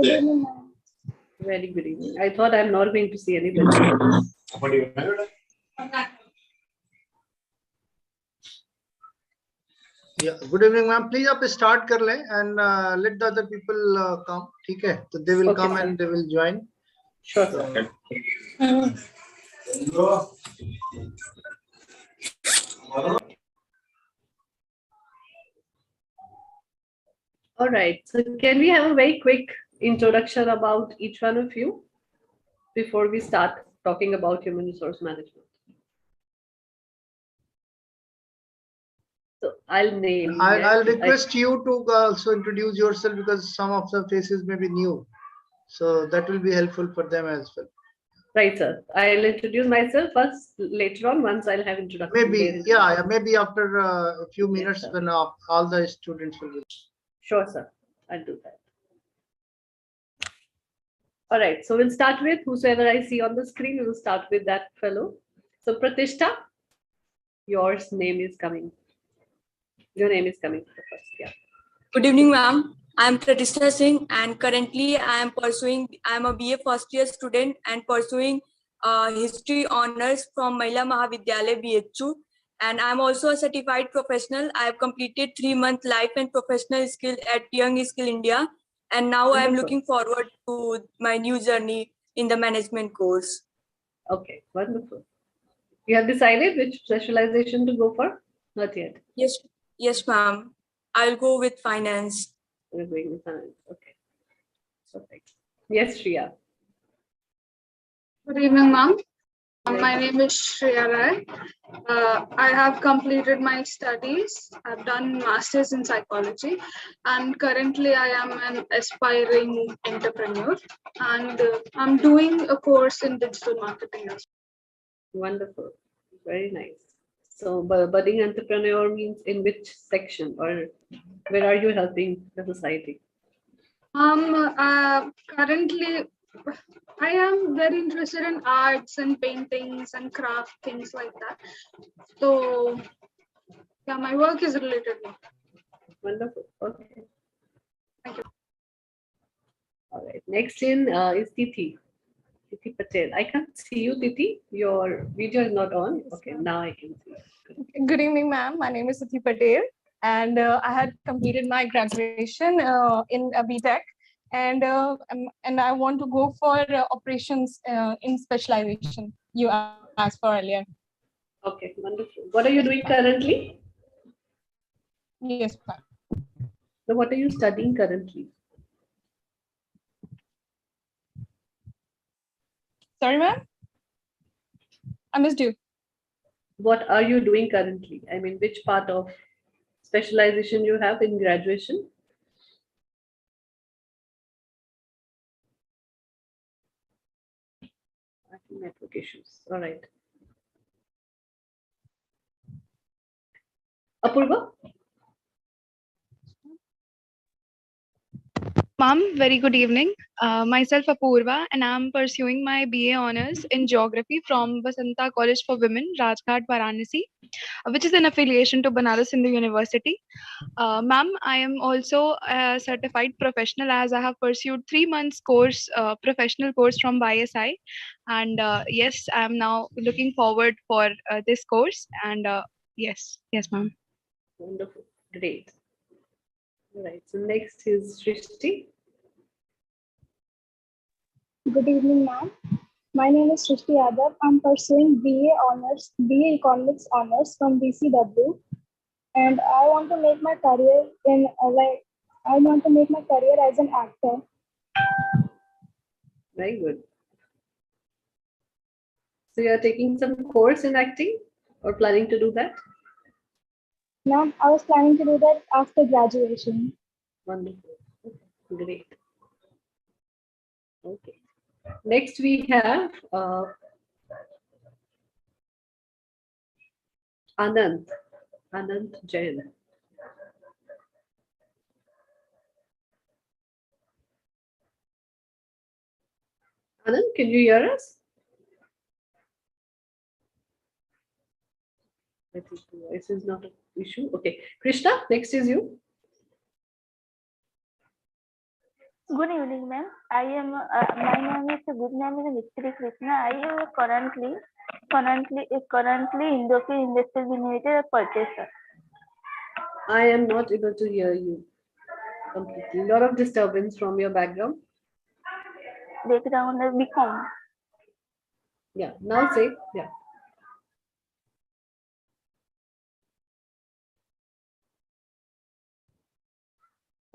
Good evening, ma'am. Very good evening. I thought I'm not going to see anybody. Yeah, good evening, ma'am. Please आप start कर लें and let the other people come. ठीक है? So they will Okay, come sir. and they will join. Sure, sir. All right. So can we have a very quick introduction about each one of you before we start talking about human resource management? So I'll name. I'll request you to also introduce yourself because some of the faces may be new. So that will be helpful for them as well. Right, sir. I'll introduce myself first. Later on, once I'll have introduction. Maybe, yeah, maybe after a few Yes, minutes sir. when all the students will be. Sure, sir. I'll do that. All right. So we'll start with whosoever I see on the screen. We will start with that fellow. So Pratishta, your name is coming. Your name is coming first. Yeah. Good evening, ma'am. I am Pratishtha Singh, and currently I am a BA first year student and pursuing history honors from Mahila Mahavidyalaya BHU. And I am also a certified professional. I have completed 3-month life and professional skill at Young Skill India. And now I am Wonderful. looking forward to my new journey in the management course. Okay. Wonderful. You have decided which specialization to go for? Not yet. Yes, ma'am. I'll go with finance. We're going with finance. Okay. Perfect. Yes, Shreya. Good evening, ma'am. My name is Shreya Rai. I have completed my studies. I've done masters in psychology, and currently I am an aspiring entrepreneur, and I'm doing a course in digital marketing as Wonderful. Very nice. So budding entrepreneur means in which section or where are you helping the society? Currently, I am very interested in arts and paintings and craft, things like that. So, yeah, my work is related. Wonderful. Okay. Thank you. All right. Next in is Tithi. Tithi Patel. I can't see you, Tithi. Your video is not on. Okay, now I can see. Good. Good evening, ma'am. My name is Tithi Patel, and I had completed my graduation in BTech, and I want to go for operations in specialization you asked for earlier. Okay, wonderful. What are you doing currently? Yes, ma'am. So what are you studying currently? Sorry, ma'am. I missed you. What are you doing currently? I mean, which part of specialization you have in graduation? I think network issues. All right. Apurva? Ma'am, very good evening. Myself Apurva, and I'm pursuing my BA Honours in Geography from Vasanta College for Women, Rajghat, Varanasi, which is an affiliation to Banaras Hindu University. Ma'am, I am also a certified professional as I have pursued 3 months course, professional course from YSI. And yes, I am now looking forward for this course. And yes, ma'am. Wonderful. Great. All right. So next is Srishti. Good evening, ma'am. My name is Srishti Yadav. I'm pursuing BA Economics Honors from BCW, and I want to make my career as an actor. Very good. So you are taking some course in acting or planning to do that? Ma'am, I was planning to do that after graduation. Wonderful. Okay, great. Okay. Next we have Anand Jain. Anand, can you hear us? I think the voice is not an issue. Okay. Krishna, next is you. Good evening, ma'am. I am my name is good name is Mistry Krishna. I am currently Indofi Industrial Limited purchaser. I am not able to hear you completely. A lot of disturbance from your background. Background BCom. Yeah, now say, yeah.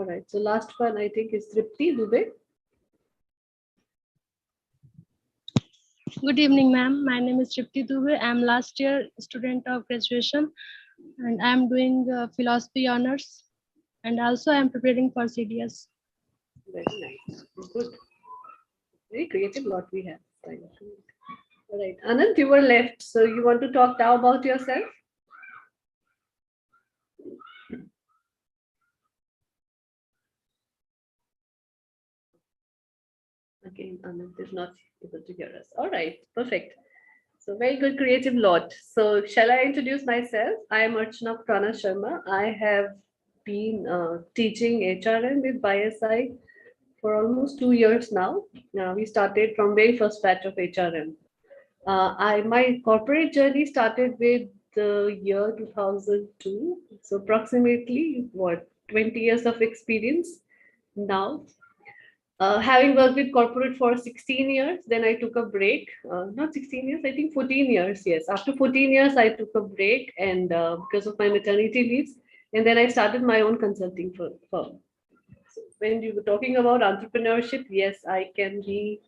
All right, so last one I think is Tripti Dubey. Good evening, ma'am. My name is Tripti Dubey. I'm last year student of graduation and I'm doing philosophy honors and also I'm preparing for CDS. Very nice, good. Very creative lot we have. All right, Anand, you were left. So you want to talk now about yourself? Again, Anand is not able to hear us. All right, perfect. So very good creative lot. So shall I introduce myself? I am Archana Prana Sharma. I have been teaching HRM with BISI for almost 2 years now. We started from very first batch of HRM. My corporate journey started with the year 2002. So approximately what 20 years of experience now. Having worked with corporate for 16 years, then I took a break. Not 16 years, I think 14 years. Yes, after 14 years, I took a break and because of my maternity leaves, and then I started my own consulting firm. So when you were talking about entrepreneurship, yes, I can be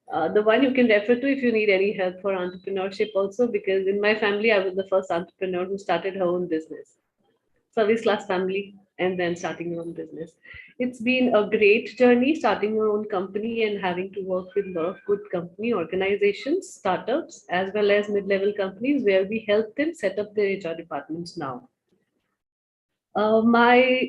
the one you can refer to if you need any help for entrepreneurship also, because in my family, I was the first entrepreneur who started her own business. Service class family and then starting your own business. It's been a great journey starting your own company and having to work with a lot of good company organizations, startups, as well as mid-level companies where we help them set up their HR departments now. My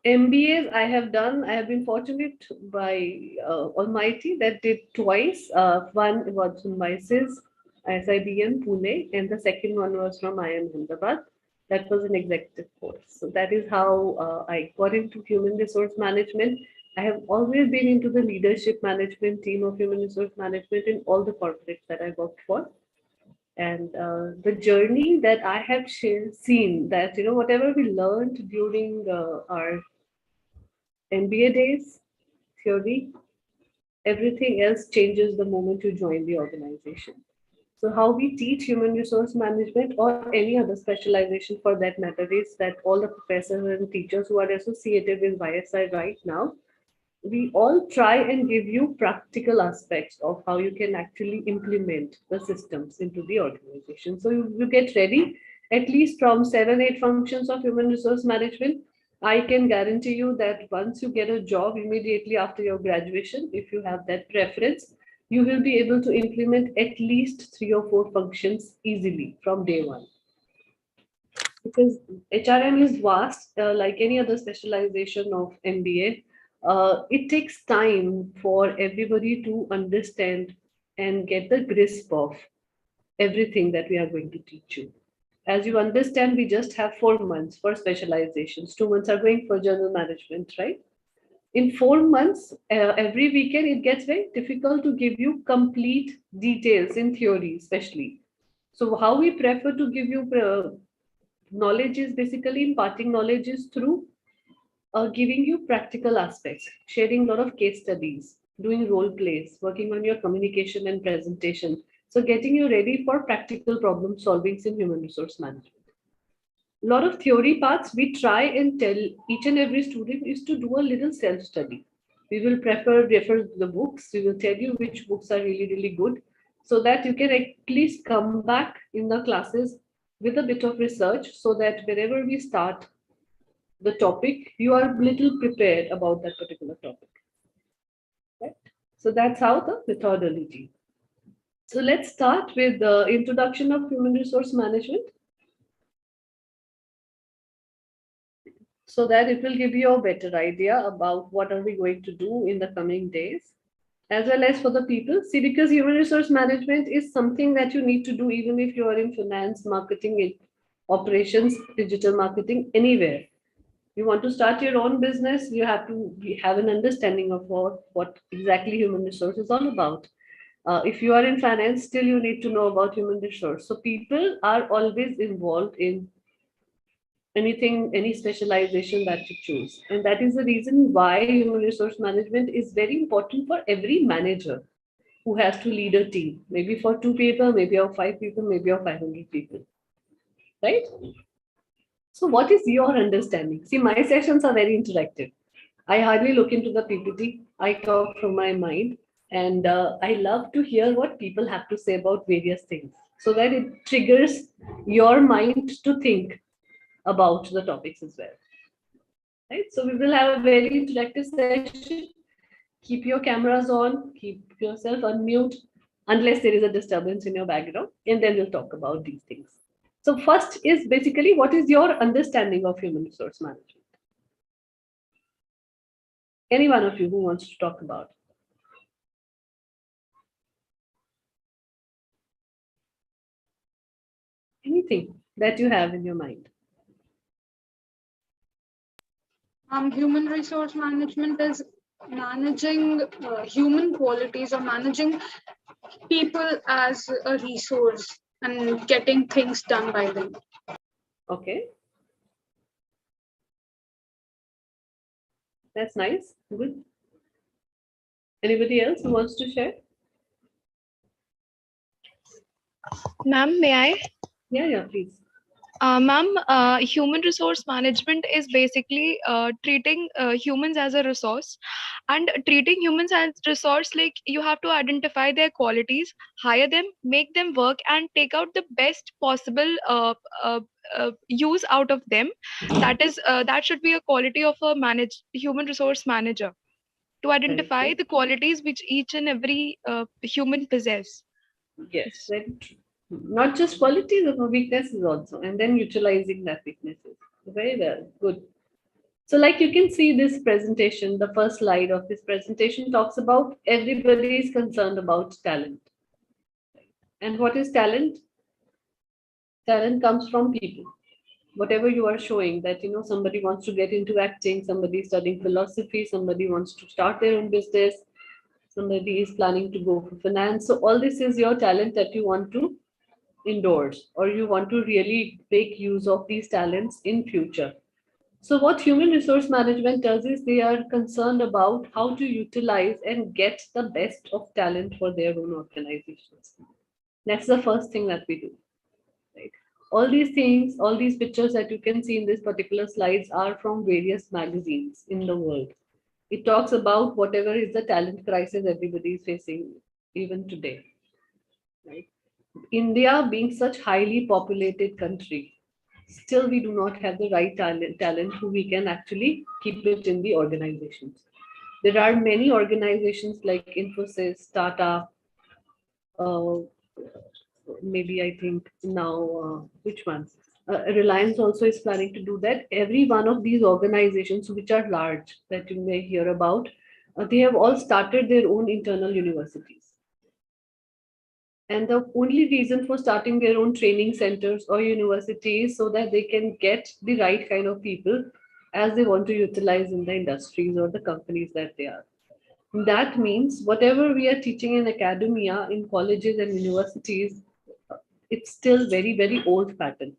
MBAs I have done, I have been fortunate by Almighty that did twice. One was from MISIS, SIBM Pune, and the second one was from IIM Ahmedabad. That was an executive course. So that is how I got into human resource management. I have always been into the leadership management team of human resource management in all the corporates that I worked for. And the journey that I have seen that, whatever we learned during our MBA days, theory, everything else changes the moment you join the organization. So how we teach human resource management or any other specialization for that matter is that all the professors and teachers who are associated with YSI right now, we all try and give you practical aspects of how you can actually implement the systems into the organization. So you get ready at least from 7-8 functions of human resource management. I can guarantee you that once you get a job immediately after your graduation, if you have that preference, you will be able to implement at least 3 or 4 functions easily from day one. Because HRM is vast, like any other specialization of MBA. It takes time for everybody to understand and get the grasp of everything that we are going to teach you. As you understand, we just have 4 months for specializations. 2 months are going for general management, right? In 4 months, every weekend, it gets very difficult to give you complete details in theory, especially. So how we prefer to give you knowledge is basically imparting knowledge is through giving you practical aspects, sharing a lot of case studies, doing role plays, working on your communication and presentation. So getting you ready for practical problem solving in human resource management. A lot of theory parts we try and tell each and every student is to do a little self-study. We will refer the books. We will tell you which books are really, really good so that you can at least come back in the classes with a bit of research so that wherever we start the topic, you are little prepared about that particular topic. Right? So that's how the methodology. So let's start with the introduction of human resource management, so that it will give you a better idea about what are we going to do in the coming days, as well as for the people. See, because human resource management is something that you need to do even if you are in finance, marketing, operations, digital marketing, anywhere. You want to start your own business, you have to have an understanding of what exactly human resource is all about. If you are in finance, still you need to know about human resource. So people are always involved in anything, any specialization that you choose. And that is the reason why human resource management is very important for every manager who has to lead a team, maybe for 2 people, maybe of 5 people, maybe of 500 people, right? So what is your understanding? See, my sessions are very interactive. I hardly look into the PPT. I talk from my mind, and I love to hear what people have to say about various things so that it triggers your mind to think about the topics as well. Right? So we will have a very interactive session. Keep your cameras on, keep yourself unmute unless there is a disturbance in your background, and then we'll talk about these things. So first is basically, what is your understanding of human resource management? Any one of you who wants to talk about? Anything that you have in your mind? Human resource management is managing human qualities or managing people as a resource and getting things done by them. Okay. That's nice. Good. Anybody else who wants to share? Ma'am, may I? Yeah, please. Ma'am, human resource management is basically treating humans as a resource, and treating humans as resource, like you have to identify their qualities, hire them, make them work, and take out the best possible use out of them. That should be a quality of a human resource manager, to identify the qualities which each and every human possess. Yes, very true. Not just qualities, but weaknesses also, and then utilizing that weaknesses. Very well, good. So like you can see this presentation, the first slide of this presentation talks about everybody is concerned about talent. And what is talent? Talent comes from people. Whatever you are showing, that somebody wants to get into acting, somebody is studying philosophy, somebody wants to start their own business, somebody is planning to go for finance. So all this is your talent that you want to endorse, or you want to really make use of these talents in future. So what human resource management does is they are concerned about how to utilize and get the best of talent for their own organizations. That's the first thing that we do. Right? All these things, all these pictures that you can see in this particular slides are from various magazines in the world. It talks about whatever is the talent crisis everybody is facing even today. Right? India being such highly populated country, still we do not have the right talent who we can actually keep it in the organizations. There are many organizations like Infosys, Tata, maybe I think now, which one? Reliance also is planning to do that. Every one of these organizations, which are large, that you may hear about, they have all started their own internal universities. And the only reason for starting their own training centers or universities so that they can get the right kind of people as they want to utilize in the industries or the companies that they are. That means whatever we are teaching in academia, in colleges and universities, it's still very, very old pattern.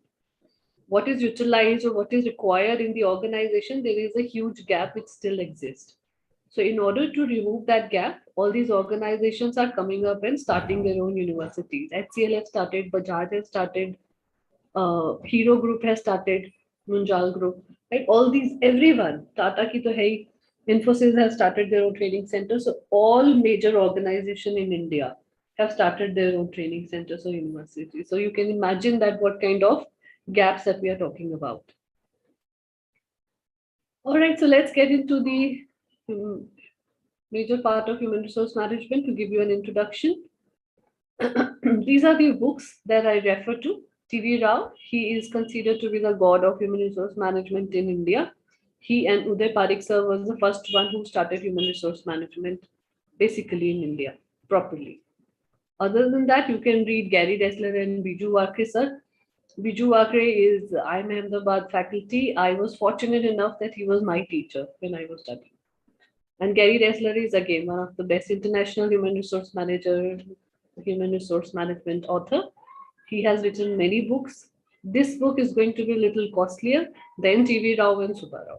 What is utilized or what is required in the organization, there is a huge gap which still exists. So in order to remove that gap, all these organizations are coming up and starting their own universities. HCL has started, Bajaj has started, Hero Group has started, Munjal Group, right? All these, everyone, Tata ki to hai, Infosys has started their own training centers. So all major organizations in India have started their own training centers or universities. So you can imagine that what kind of gaps that we are talking about. All right, so let's get into the major part of human resource management to give you an introduction. These are the books that I refer to. T.V. Rao, he is considered to be the god of human resource management in India. He and Uday Parikh sir was the first one who started human resource management basically in India properly. Other than that, you can read Gary Dessler and Biju Vakre sir. Biju Vakre is IIM Ahmedabad faculty. I was fortunate enough that he was my teacher when I was studying. And Gary Ressler is again one of the best international human resource manager, human resource management author. He has written many books. This book is going to be a little costlier than TV Rao and Subbarao.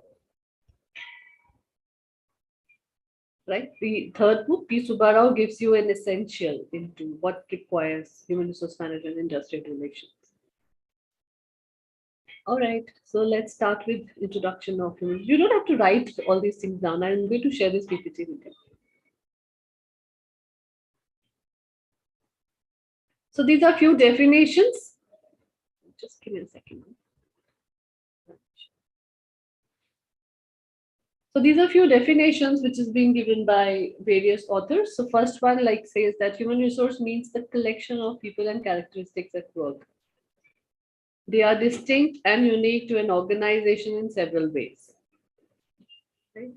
Right? The third book, P. Subbarao, gives you an essential into what requires human resource management and industrial relations. All right, so let's start with introduction of human. You don't have to write all these things down. I'm going to share this PPT with you. So these are few definitions. Just give me a second. So these are few definitions which is being given by various authors. So first one like says that human resource means the collection of people and characteristics at work. They are distinct and unique to an organization in several ways. Right?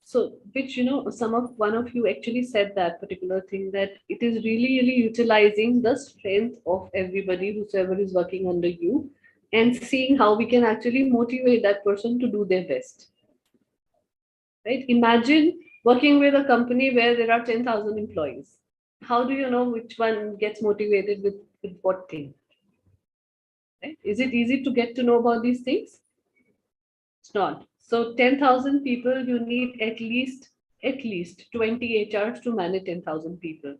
So, which, one of you actually said that particular thing, that it is really utilizing the strength of everybody, whosoever is working under you, and seeing how we can actually motivate that person to do their best. Right? Imagine working with a company where there are 10,000 employees. How do you know which one gets motivated with what thing? Right? Is it easy to get to know about these things? It's not. So 10,000 people, you need at least 20 HRs to manage 10,000 people.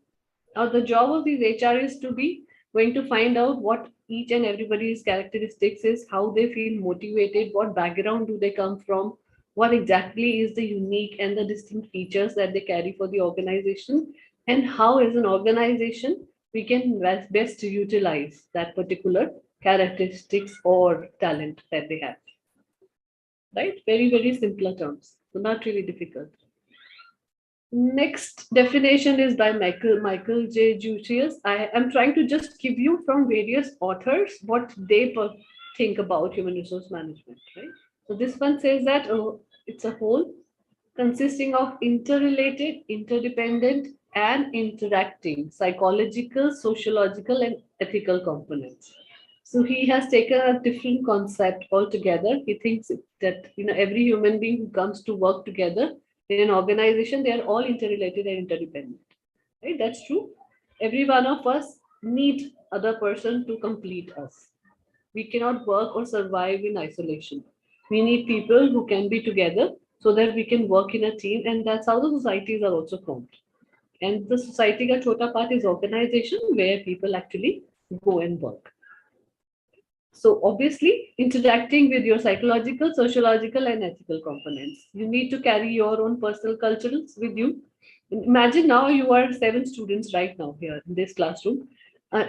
Now the job of these HR is to be going to find out what each and everybody's characteristics is, how they feel motivated, what background do they come from, what exactly is the unique and the distinct features that they carry for the organization, and how as an organization we can best utilize that particular characteristics or talent that they have. Right? Very simpler terms. So not really difficult. Next definition is by Michael J. Jusius. I am trying to just give you from various authors what they think about human resource management. Right? So this one says that it's a whole consisting of interrelated, interdependent, and interacting psychological, sociological, and ethical components. So he has taken a different concept altogether. He thinks that every human being who comes to work together in an organization, they are all interrelated and interdependent. Right? That's true. Every one of us need other person to complete us. We cannot work or survive in isolation. We need people who can be together so that we can work in a team, and that's how the societies are also formed. And the society ka chota part is organization where people actually go and work. So obviously, interacting with your psychological, sociological, and ethical components. You need to carry your own personal cultures with you. Imagine now you are 7 students right now here in this classroom.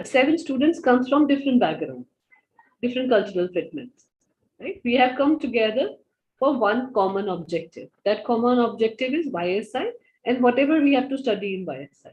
7 students comes from different background, different cultural fitments. Right? We have come together for one common objective. That common objective is YSI and whatever we have to study in YSI.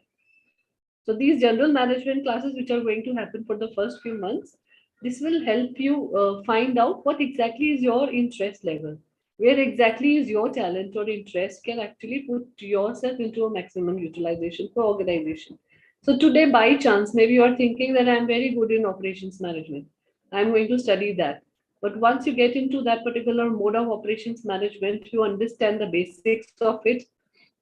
So these general management classes which are going to happen for the first few months, this will help you find out what exactly is your interest level, where exactly is your talent or interest can actually put yourself into a maximum utilization for organization. So today, by chance, maybe you are thinking that I'm very good in operations management. I'm going to study that. But once you get into that particular mode of operations management, you understand the basics of it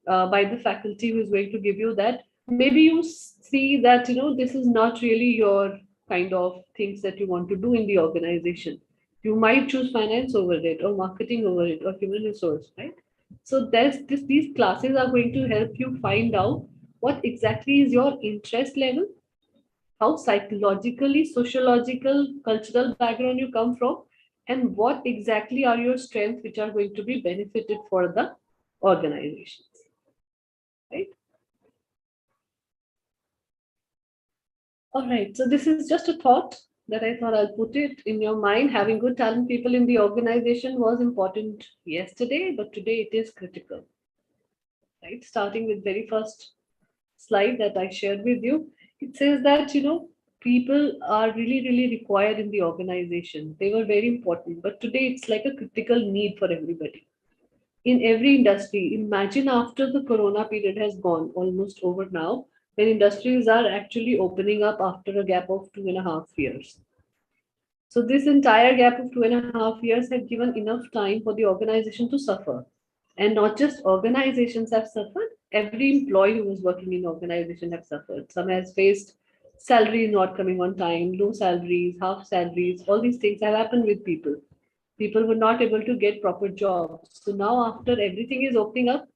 by the faculty who is going to give you that. Maybe you see that, this is not really your kind of things that you want to do in the organization. You might choose finance over it or marketing over it or human resource, right? So these classes are going to help you find out what exactly is your interest level, how psychologically, sociological, cultural background you come from, and what exactly are your strengths which are going to be benefited for the organizations. Right? All right, so this is just a thought that I thought I'll put it in your mind. Having good talent people in the organization was important yesterday, but today it is critical. Right? Starting with very first slide that I shared with you, it says that, people are really required in the organization. They were very important, but today it's like a critical need for everybody. In every industry, imagine after the corona period has gone almost over now, when industries are actually opening up after a gap of 2.5 years. So this entire gap of 2.5 years had given enough time for the organization to suffer. And not just organizations have suffered, every employee who was working in organization have suffered. Some has faced salaries not coming on time, low salaries, half salaries, all these things have happened with people. People were not able to get proper jobs. So now after everything is opening up,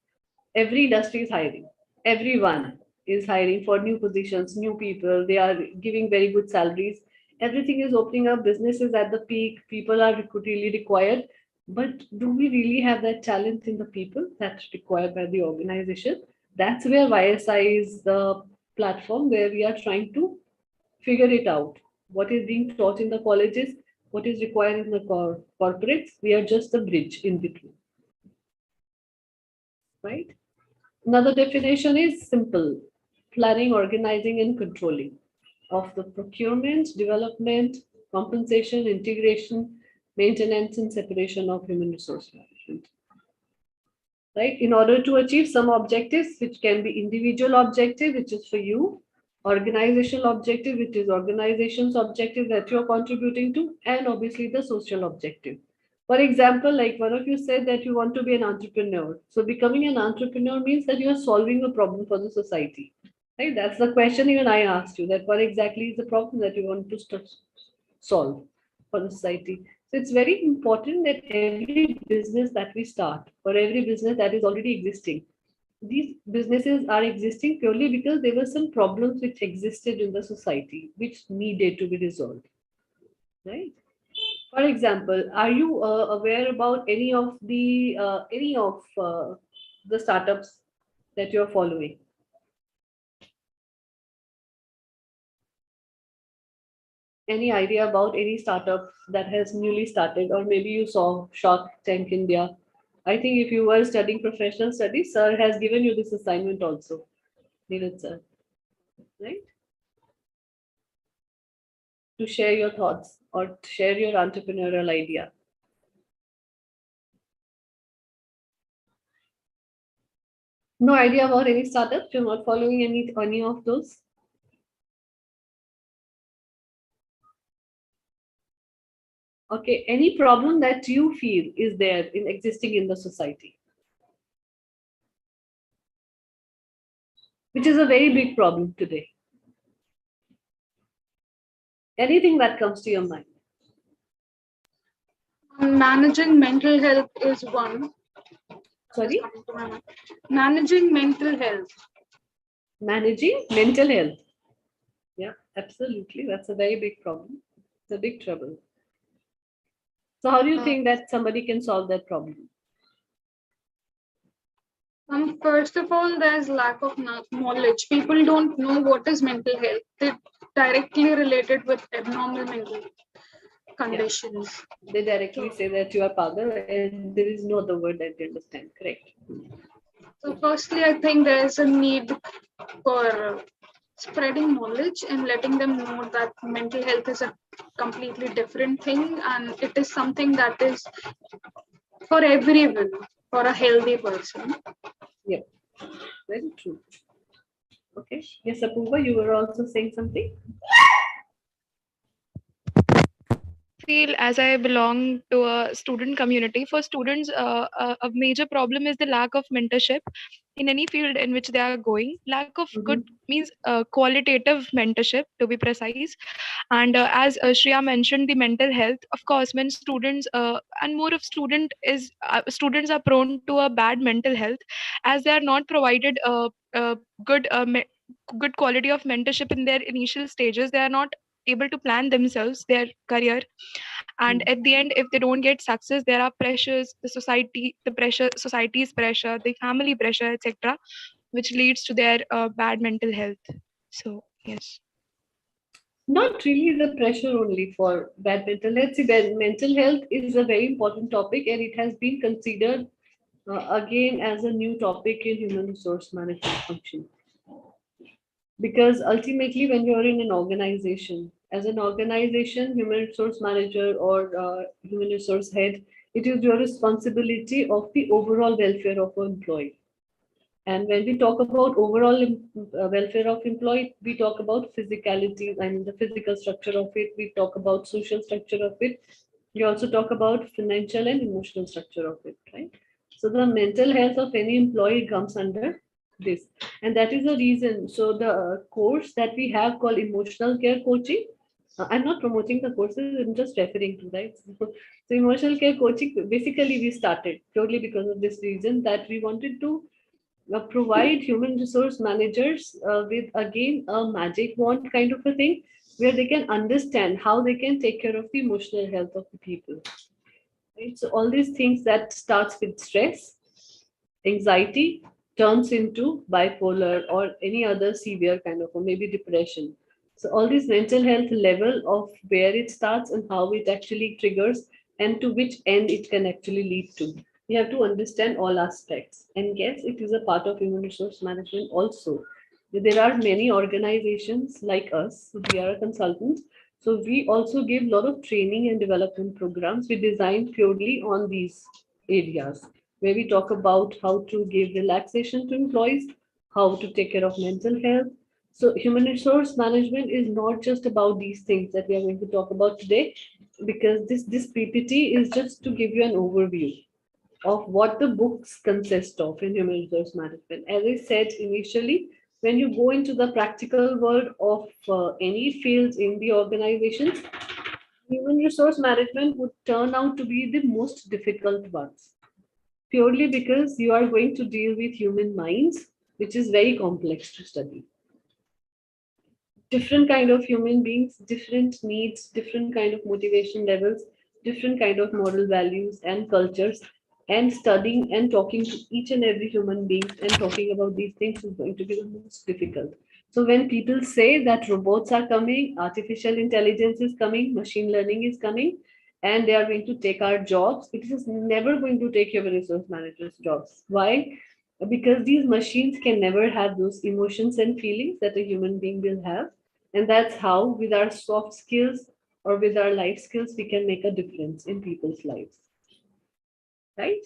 every industry is hiring. Everyone is hiring for new positions, new people. They are giving very good salaries. Everything is opening up. Business is at the peak. People are really required. But do we really have that talent in the people that's required by the organization? That's where YSI is the platform where we are trying to figure it out. What is being taught in the colleges, what is required in the corporates. We are just the bridge in between. Right? Another definition is simple: planning, organizing, and controlling of the procurement, development, compensation, integration, maintenance, and separation of human resource management. Right? In order to achieve some objectives, which can be individual objective, which is for you, organizational objective, which is organization's objective that you're contributing to, and obviously the social objective. For example, like one of you said that you want to be an entrepreneur. So becoming an entrepreneur means that you are solving a problem for the society. Right? That's the question even I asked you, that what exactly is the problem that you want to solve for the society. So it's very important that every business that we start, or every business that is already existing, these businesses are existing purely because there were some problems which existed in the society which needed to be resolved. Right? For example, are you aware about any of the startups that you're following? Any idea about any startup that has newly started, or maybe you saw Shark Tank India? I think if you were studying professional studies, sir has given you this assignment also. Neeraj sir, right? To share your thoughts or share your entrepreneurial idea. No idea about any startup? You're not following any of those? Okay, any problem that you feel is there in existing in the society, which is a very big problem today. Anything that comes to your mind? Managing mental health is one. Sorry? Managing mental health. Managing mental health. Yeah, absolutely. That's a very big problem. It's a big trouble. So how do you think that somebody can solve that problem? First of all, there's lack of knowledge. People don't know what is mental health. They directly related with abnormal mental conditions. Yeah. They directly say that you are pagal, and there is no other word that they understand. Correct. So firstly, I think there is a need for spreading knowledge and letting them know that mental health is a completely different thing, and it is something that is for everyone, for a healthy person. Yep, very true. Okay. Yes, Apurva, you were also saying something? Feel as I belong to a student community, for students, a major problem is the lack of mentorship in any field in which they are going. Lack of good means qualitative mentorship, to be precise. And as Shreya mentioned, the mental health, of course, when students and more of students are prone to a bad mental health, as they are not provided good good quality of mentorship in their initial stages. They are not able to plan themselves, their career, and at the end, if they don't get success, there are pressures, society's pressure, the family pressure, etc., which leads to their bad mental health. So yes. Not really the pressure only for bad mental health. See, mental health is a very important topic, and it has been considered again as a new topic in human resource management function. Because ultimately, when you're in an organization, as an organization, human resource manager or human resource head, it is your responsibility of the overall welfare of an employee. And when we talk about overall welfare of employee, we talk about physicality, I mean the physical structure of it. We talk about social structure of it. We also talk about financial and emotional structure of it, right? So the mental health of any employee comes under this, and that is the reason. So the course that we have called emotional care coaching. I'm not promoting the courses. I'm just referring to, right. So emotional care coaching, basically we started purely because of this reason, that we wanted to provide human resource managers with again a magic wand kind of a thing, where they can understand how they can take care of the emotional health of the people. Right? So all these things that starts with stress, anxiety, turns into bipolar or any other severe kind of, or maybe depression. So all this mental health level of where it starts and how it actually triggers and to which end it can actually lead to. You have to understand all aspects. And yes, it is a part of human resource management also. There are many organizations like us, we are consultants. So we also give a lot of training and development programs. We design purely on these areas, where we talk about how to give relaxation to employees, how to take care of mental health. So human resource management is not just about these things that we are going to talk about today, because this PPT is just to give you an overview of what the books consist of in human resource management. As I said initially, when you go into the practical world of any fields in the organizations, human resource management would turn out to be the most difficult ones, purely because you are going to deal with human minds, which is very complex to study. Different kind of human beings, different needs, different kind of motivation levels, different kind of moral values and cultures, and studying and talking to each and every human being and talking about these things is going to be the most difficult. So when people say that robots are coming, artificial intelligence is coming, machine learning is coming, and they are going to take our jobs, it is never going to take human resource managers' jobs. Why? Because these machines can never have those emotions and feelings that a human being will have. And that's how, with our soft skills or with our life skills, we can make a difference in people's lives. Right?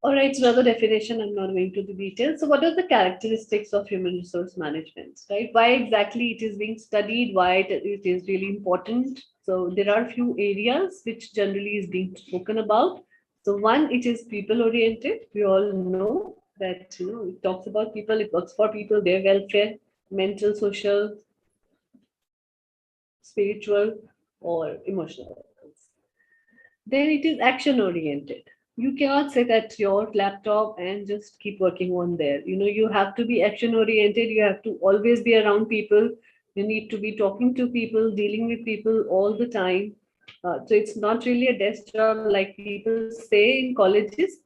All right, so another definition, I'm not going to the details. So what are the characteristics of human resource management, right? Why exactly it is being studied, why it is really important. So there are a few areas which generally is being spoken about. So one, it is people oriented. We all know that, it talks about people, it works for people, their welfare, mental, social, spiritual, or emotional. Then it is action oriented. You cannot sit at your laptop and just keep working on there. You have to be action oriented. You have to always be around people. You need to be talking to people, dealing with people all the time. So it's not really a desk job like people say in colleges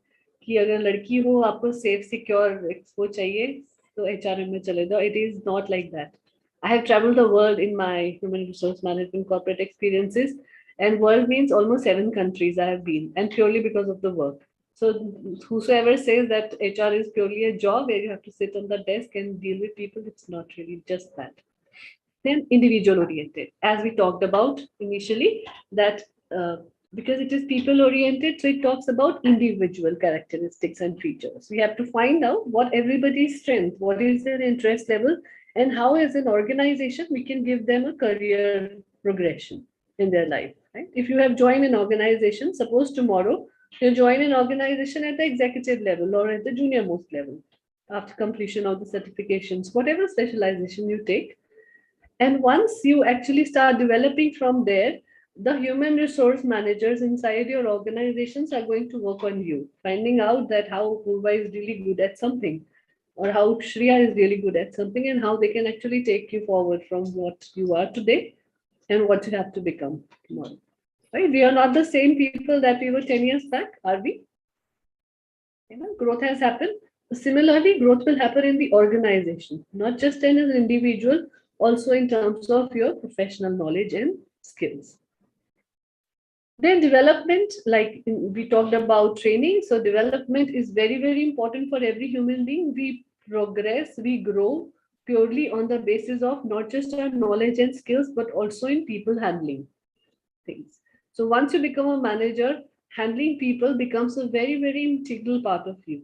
कि अगर लड़की हो आपको safe secure वो चाहिए तो HRM में चले जाओ. It is not like that. I have traveled the world in my human resource management corporate experiences, and world means almost 7 countries I have been, and purely because of the work. So whosoever says that HR is purely a job where you have to sit on the desk and deal with people, it's not really just that. Then individual oriented, as we talked about initially, that because it is people oriented, so it talks about individual characteristics and features. We have to find out what everybody's strength, what is their interest level, and how as an organization we can give them a career progression in their life. Right? If you have joined an organization, suppose tomorrow you join an organization at the executive level or at the junior most level, after completion of the certifications, whatever specialization you take. And once you actually start developing from there, the human resource managers inside your organizations are going to work on you, finding out that how Purva is really good at something, or how Shreya is really good at something, and how they can actually take you forward from what you are today and what you have to become tomorrow. Right? We are not the same people that we were 10 years back, are we? Growth has happened. Similarly, growth will happen in the organization, not just in an individual, also in terms of your professional knowledge and skills. Then development, like we talked about training. So development is very, very important for every human being. We progress, we grow purely on the basis of not just our knowledge and skills, but also in people handling things. So once you become a manager, handling people becomes a very, very integral part of you.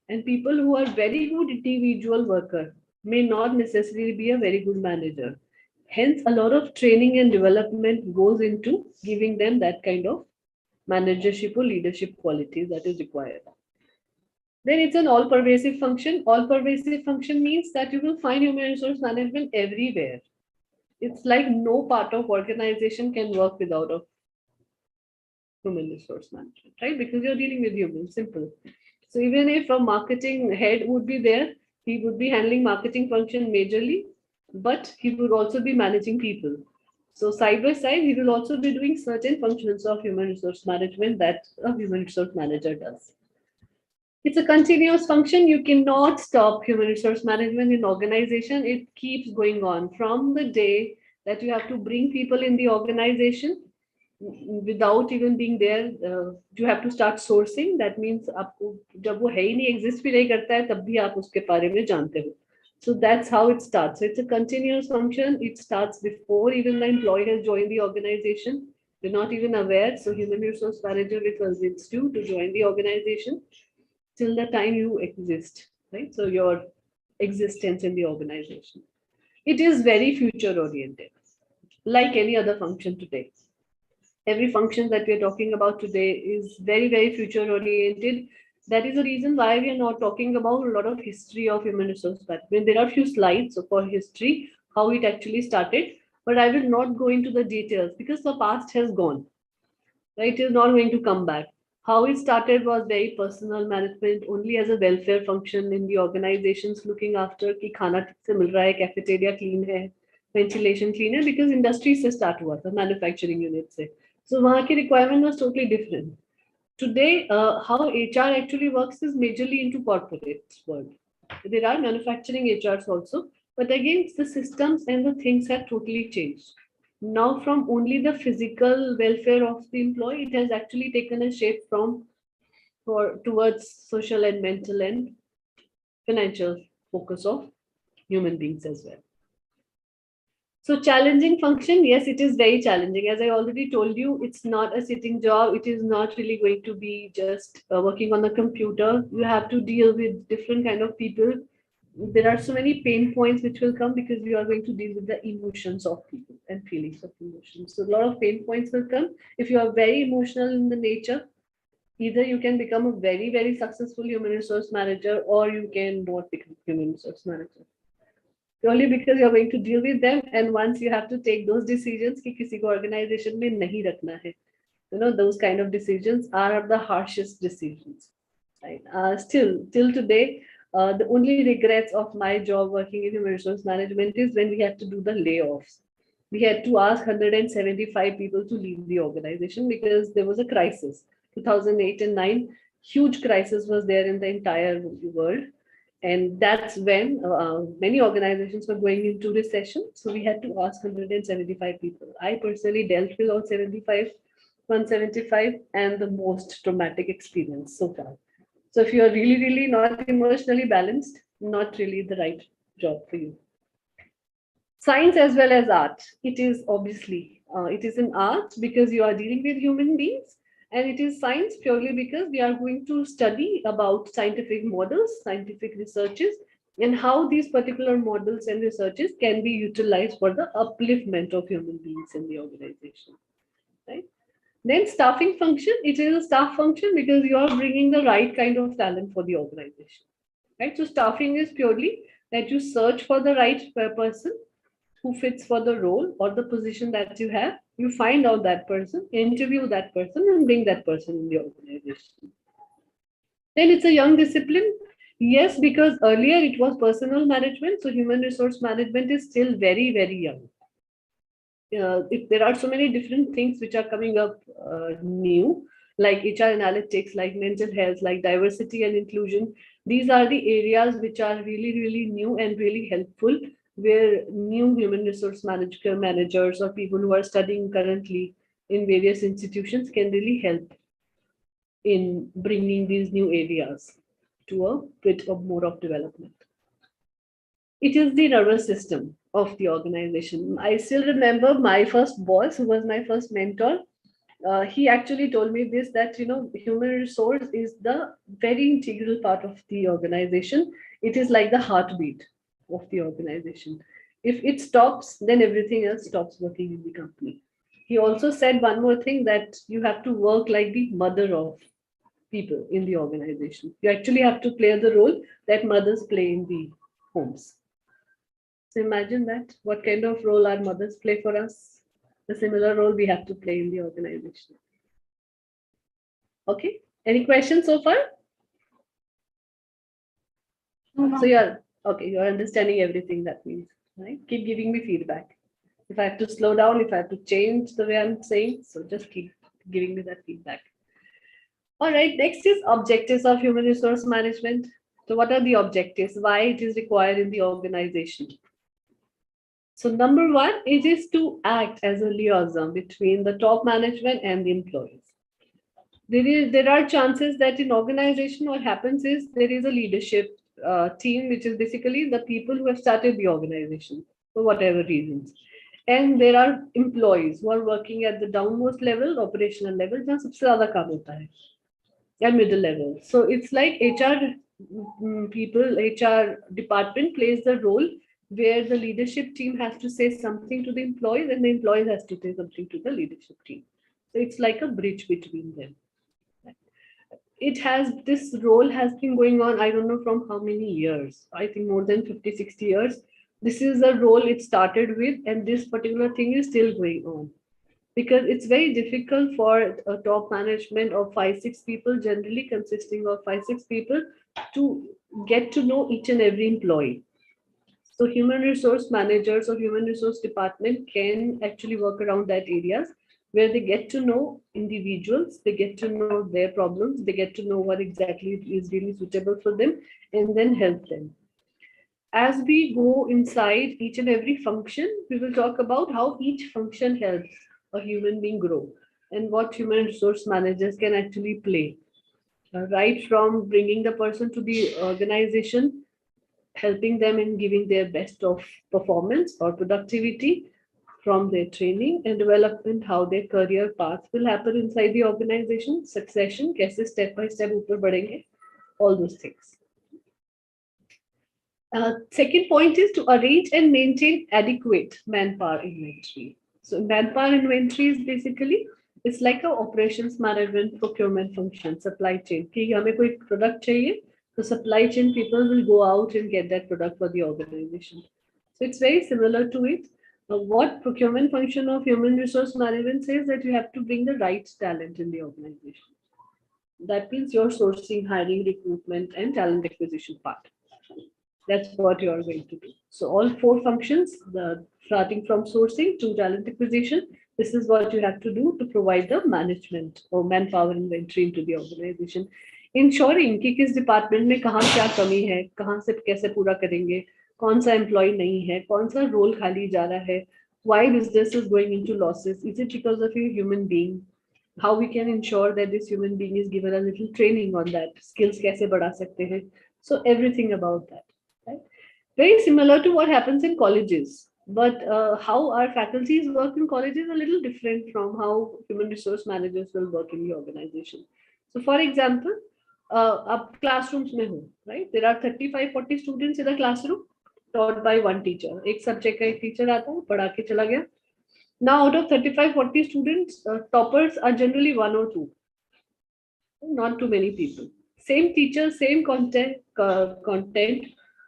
And people who are very good individual worker may not necessarily be a very good manager. Hence, a lot of training and development goes into giving them that kind of managership or leadership qualities that is required. Then it's an all-pervasive function. All-pervasive function means that you will find human resource management everywhere. It's like no part of organization can work without a human resource management, right? Because you're dealing with humans, simple. So even if a marketing head would be there, he would be handling marketing function majorly, but he would also be managing people. So side by side, he will also be doing certain functions of human resource management that a human resource manager does. It's a continuous function. You cannot stop human resource management in organization. It keeps going on from the day that you have to bring people in the organization without even being there. You have to start sourcing. That means आपको जब वो है ही नहीं exist भी नहीं करता है तब भी आप उसके बारे में जानते हो. So that's how it starts. So it's a continuous function. It starts before even the employee has joined the organization. You're not even aware. So human resource manager requires you to join the organization till the time you exist, right? So your existence in the organization. It is very future oriented, like any other function today. Every function that we're talking about today is very, very future oriented. That is the reason why we are not talking about a lot of history of human resource management. There are a few slides for history, how it actually started, but I will not go into the details because the past has gone, right? It is not going to come back. How it started was very personal management, only as a welfare function in the organizations, looking after कि खाना ठीक से मिल रहा है, cafeteria clean है, ventilation clean है, because industry से start हुआ था, manufacturing unit से. So वहाँ की requirement was totally different. Today, how HR actually works is majorly into corporate world. There are manufacturing HRs also, but again, the systems and the things have totally changed. Now from only the physical welfare of the employee, it has actually taken a shape from towards social and mental and financial focus of human beings as well. So challenging function, yes, it is very challenging. As I already told you, it's not a sitting job. It is not really going to be just working on the computer. You have to deal with different kind of people. There are so many pain points which will come because you are going to deal with the emotions of people and feelings of emotions. So a lot of pain points will come. If you are very emotional in the nature, either you can become a very, very successful human resource manager or you can not become human resource manager. Purely because you're going to deal with them, and once you have to take those decisions कि किसी को organization में नहीं रखना है, you know, those kind of decisions are the harshest decisions, right? Still till today, the only regrets of my job working in human resource management is when we had to do the layoffs. We had to ask 175 people to leave the organization because there was a crisis. 2008 and 9, huge crisis was there in the entire world. And that's when many organizations were going into recession. So we had to ask 175 people. I personally dealt with all 175, and the most traumatic experience so far. So if you are really, really not emotionally balanced, not really the right job for you. Science as well as art. It is obviously, it is an art because you are dealing with human beings. And it is science purely because we are going to study about scientific models, scientific researches, and how these particular models and researches can be utilized for the upliftment of human beings in the organization, right? Then staffing function, it is a staff function because you are bringing the right kind of talent for the organization, right? So staffing is purely that you search for the right person who fits for the role or the position that you have. You find out that person, interview that person, and bring that person in the organization. Then it's a young discipline. Yes, because earlier it was personal management. So human resource management is still very, very young. If there are so many different things which are coming up new, like HR analytics, like mental health, like diversity and inclusion. These are the areas which are really, really new and really helpful, where new human resource managers or people who are studying currently in various institutions can really help in bringing these new areas to a bit of more of development. It is the nervous system of the organization. I still remember my first boss, who was my first mentor. he actually told me this, that human resource is the very integral part of the organization. It is like the heartbeat of the organization. If it stops, then everything else stops working in the company. He also said one more thing, that you have to work like the mother of people in the organization. You actually have to play the role that mothers play in the homes. So imagine that, what kind of role our mothers play for us, the similar role we have to play in the organization. Okay, any questions so far? So you're okay, you're understanding everything, that means, right? Keep giving me feedback. If I have to slow down, if I have to change the way I'm saying, so just keep giving me that feedback. All right, next is objectives of human resource management. So what are the objectives? Why it is required in the organization? So number one, it is to act as a liaison between the top management and the employees. There are chances that in organization, what happens is there is a leadership team, which is basically the people who have started the organization for whatever reasons. And there are employees who are working at the downmost level, operational level, जहाँ सबसे ज़्यादा काम होता है, and middle level. So it's like HR people, HR department plays the role where the leadership team has to say something to the employees and the employees has to say something to the leadership team. So it's like a bridge between them. This role has been going on, I don't know from how many years, I think more than 50, 60 years. This is the role it started with, and this particular thing is still going on. Because it's very difficult for a top management of 5-6 people, generally consisting of 5-6 people, to get to know each and every employee. So human resource managers or human resource department can actually work around that areas where they get to know individuals, they get to know their problems, they get to know what exactly is really suitable for them, and then help them. As we go inside each and every function, we will talk about how each function helps a human being grow and what human resource managers can actually play. Right from bringing the person to the organization, helping them in giving their best of performance or productivity, from their training and development, how their career path will happen inside the organization, succession, कैसे step by step ऊपर बढ़ेंगे, all those things. Second point is to arrange and maintain adequate manpower inventory. So manpower inventory is basically, it's like a operations management procurement function, supply chain. कि हमें कोई product चाहिए, the supply chain people will go out and get that product for the organization. So it's very similar to it. What procurement function of human resource management says that you have to bring the right talent in the organization. That means your sourcing, hiring, recruitment, and talent acquisition part. That's what you are going to do. So all 4 functions, starting from sourcing to talent acquisition, this is what you have to do to provide the management or manpower inventory into the organization. Ensuring कि किस department में कहाँ क्या कमी है, कहाँ से कैसे पूरा करेंगे, कौन सा employee नहीं है, कौन सा role खाली जा रहा है, why business is going into losses, is it because of a human being, how we can ensure that this human being is given a little training on that, skills कैसे बढ़ा सकते हैं, so everything about that. Right? Very similar to what happens in colleges, but how our faculties work in colleges is a little different from how human resource managers will work in the organization. So for example, up classrooms mein ho, right? There are 35-40 students in a classroom taught by one teacher. एक subject का एक teacher आता है, पढ़ा के चला गया. Now out of 35-40 students, toppers are generally 1 or 2. Not too many people. Same teacher, same content,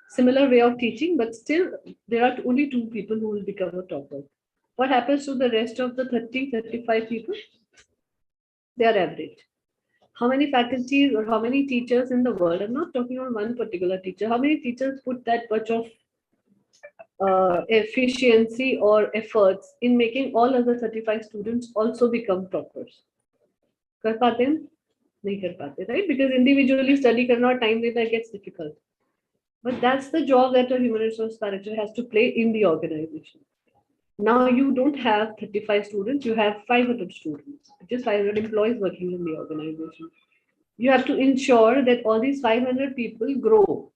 similar way of teaching, but still there are only 2 people who will become a topper. What happens to the rest of the 30-35 people? They are average. How many faculties or how many teachers in the world, I'm not talking on one particular teacher, how many teachers put that much of efficiency or efforts in making all other 35 students also become toppers? कर पाते हैं? नहीं कर पाते, right? Because individually study करना और time देना gets difficult. But that's the job that a human resource manager has to play in the organization. Now you don't have 35 students, you have 500 students, which is 500 employees working in the organization. You have to ensure that all these 500 people grow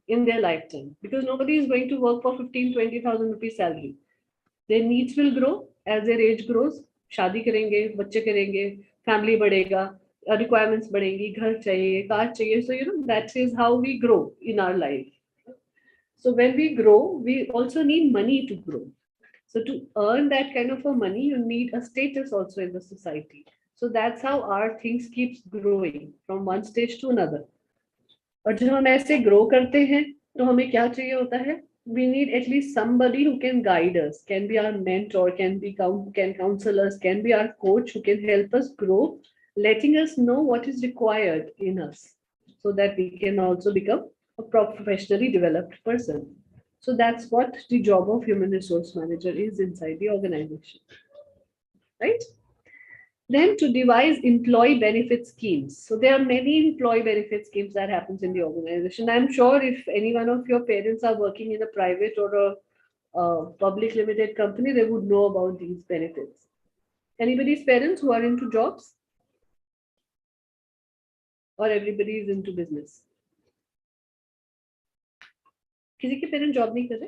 in their lifetime, because nobody is going to work for 15,000-20,000 rupees salary. Their needs will grow as their age grows, शादी करेंगे, बच्चे करेंगे, family बढ़ेगा, requirements बढ़ेंगी, घर चाहिए, car चाहिए. So that is how we grow in our life. So when we grow, we also need money to grow. So to earn that kind of a money, you need a status also in the society. So that's how our things keeps growing from one stage to another. और जब हम ऐसे grow करते हैं, तो हमें क्या चाहिए होता है? We need at least somebody who can guide us, can be our mentor, can counsel us, can be our coach who can help us grow, letting us know what is required in us, so that we can also become a professionally developed person. So that's what the job of human resource manager is inside the organization, right? Then to devise employee benefit schemes. So there are many employee benefit schemes that happens in the organization. I'm sure if any one of your parents are working in a private or a public limited company, they would know about these benefits. Anybody's parents who are into jobs? Or everybody is into business? किसी के parent job नहीं कर रहे?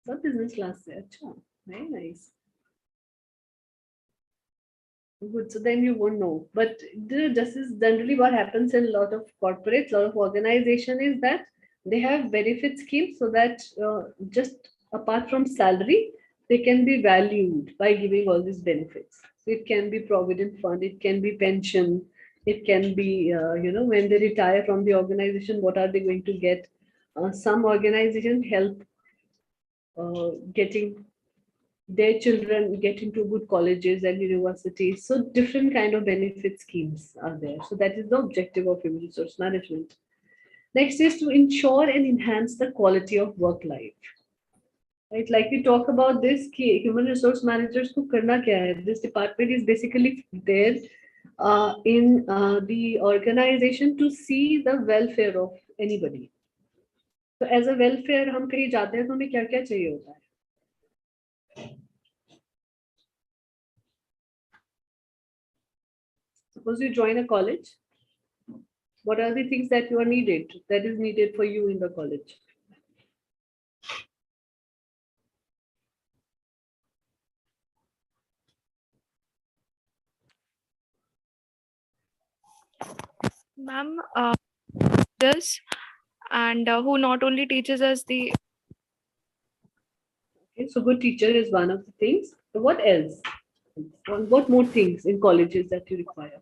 सब business class से. अच्छा, very nice. Good. So then you won't know. But this is generally what happens in a lot of corporates, a lot of organization is that they have benefit schemes so that just apart from salary, they can be valued by giving all these benefits. So it can be provident fund, it can be pension, it can be, when they retire from the organization, what are they going to get? Some organization help getting their children get into good colleges and universities. So different kind of benefit schemes are there. So that is the objective of human resource management. Next is to ensure and enhance the quality of work life. Right, like we talk about this, human resource managers ko karna kya hai? This department is basically there in the organization to see the welfare of anybody. So as a welfare, हम कहीं जाते हैं तो हमें क्या क्या चाहिए होता है? Suppose you join a college, what are the things that is needed for you in the college? Ma'am, this and who not only teaches us the. Okay, so good teacher is one of the things. So what else? What more things in colleges that you require?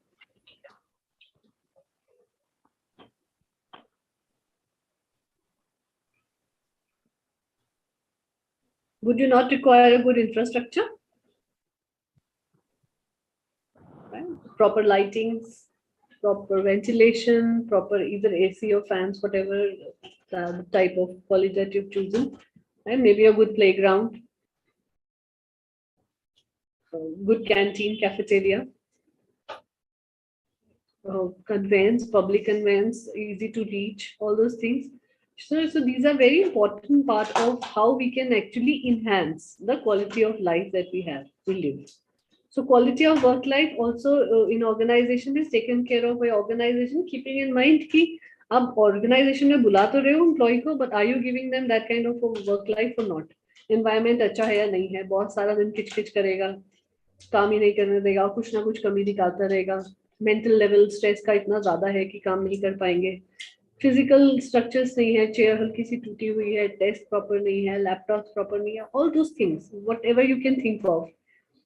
Would you not require a good infrastructure? Right? Proper lightings, proper ventilation, proper either AC or fans, whatever the type of college that you've chosen, and maybe a good playground, good canteen, cafeteria, conveyance, public conveyance, easy to reach, all those things. So these are very important part of how we can actually enhance the quality of life that we live. So quality of work life also in organization is taken care of by organization, keeping in mind कि अब organization में बुला तो रहे हो employee को, but are you giving them that kind of a work life or not? Environment अच्छा है या नहीं है? बहुत सारा दिन किच-किच करेगा, काम ही नहीं करने देगा, कुछ ना कुछ कमी दिखाता रहेगा. Mental level stress का इतना ज़्यादा है कि काम नहीं कर पाएंगे. Physical structures नहीं है, chair हल्की सी टूटी हुई है, desk proper नहीं है, laptops proper नहीं है, all those things, whatever you can think of.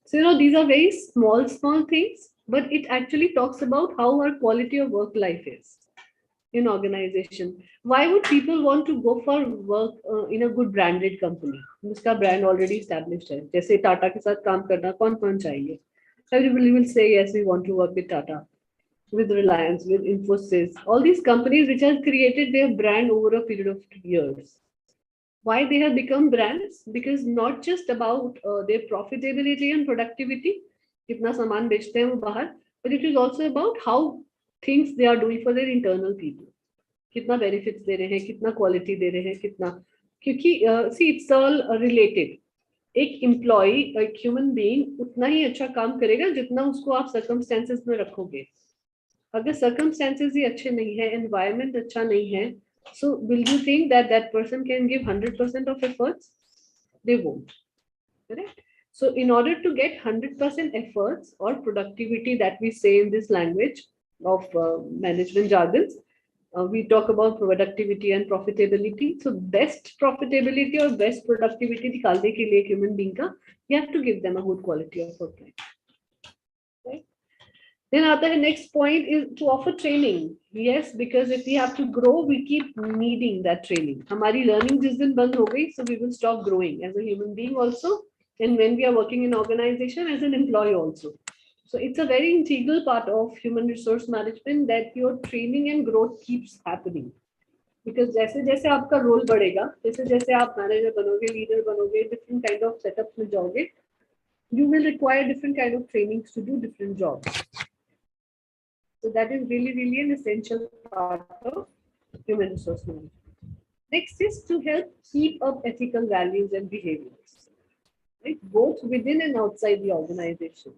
So, these are very small things, but it actually talks about how our quality of work life is in organization. Why would people want to go for work in a good branded company? Uska brand already established hai. Jaise Tata ke sath kaam karna, kaun chahiye? Everybody will say, yes, we want to work with Tata, with Reliance, with Infosys, all these companies which have created their brand over a period of years. Why they have become brands? Because not just about their profitability and productivity, kitna saman bechte hain wo bahar, but it is also about how things they are doing for their internal people. Kitna benefits de rahe hain, kitna quality de rahe hain, kitna, kyunki see, it's all related. एक employee, एक human being उतना ही अच्छा काम करेगा जितना उसको आप circumstances में रखोगे. अगर circumstances ही अच्छे नहीं है, environment अच्छा नहीं है, so will you think that that person can give 100% of efforts? They won't. Correct? So in order to get 100% efforts or productivity that we say in this language of management jargons, we talk about productivity and profitability. So best profitability or best productivity निकालने के लिए human being का, you have to give them a good quality of work life. Right? Then the next point is to offer training. Yes, because if we have to grow, we keep needing that training. हमारी learning जिस दिन बंद हो गई, so we will stop growing as a human being also, and when we are working in organization as an employee also. So it's a very integral part of human resource management that your training and growth keeps happening. Because जैसे जैसे आपका role बढ़ेगा, जैसे जैसे आप manager बनोगे, leader बनोगे, different kind of setups में जाओगे, you will require different kind of trainings to do different jobs. So that is really, really an essential part of human resource management. Next is to help keep up ethical values and behaviors, right? Both within and outside the organization.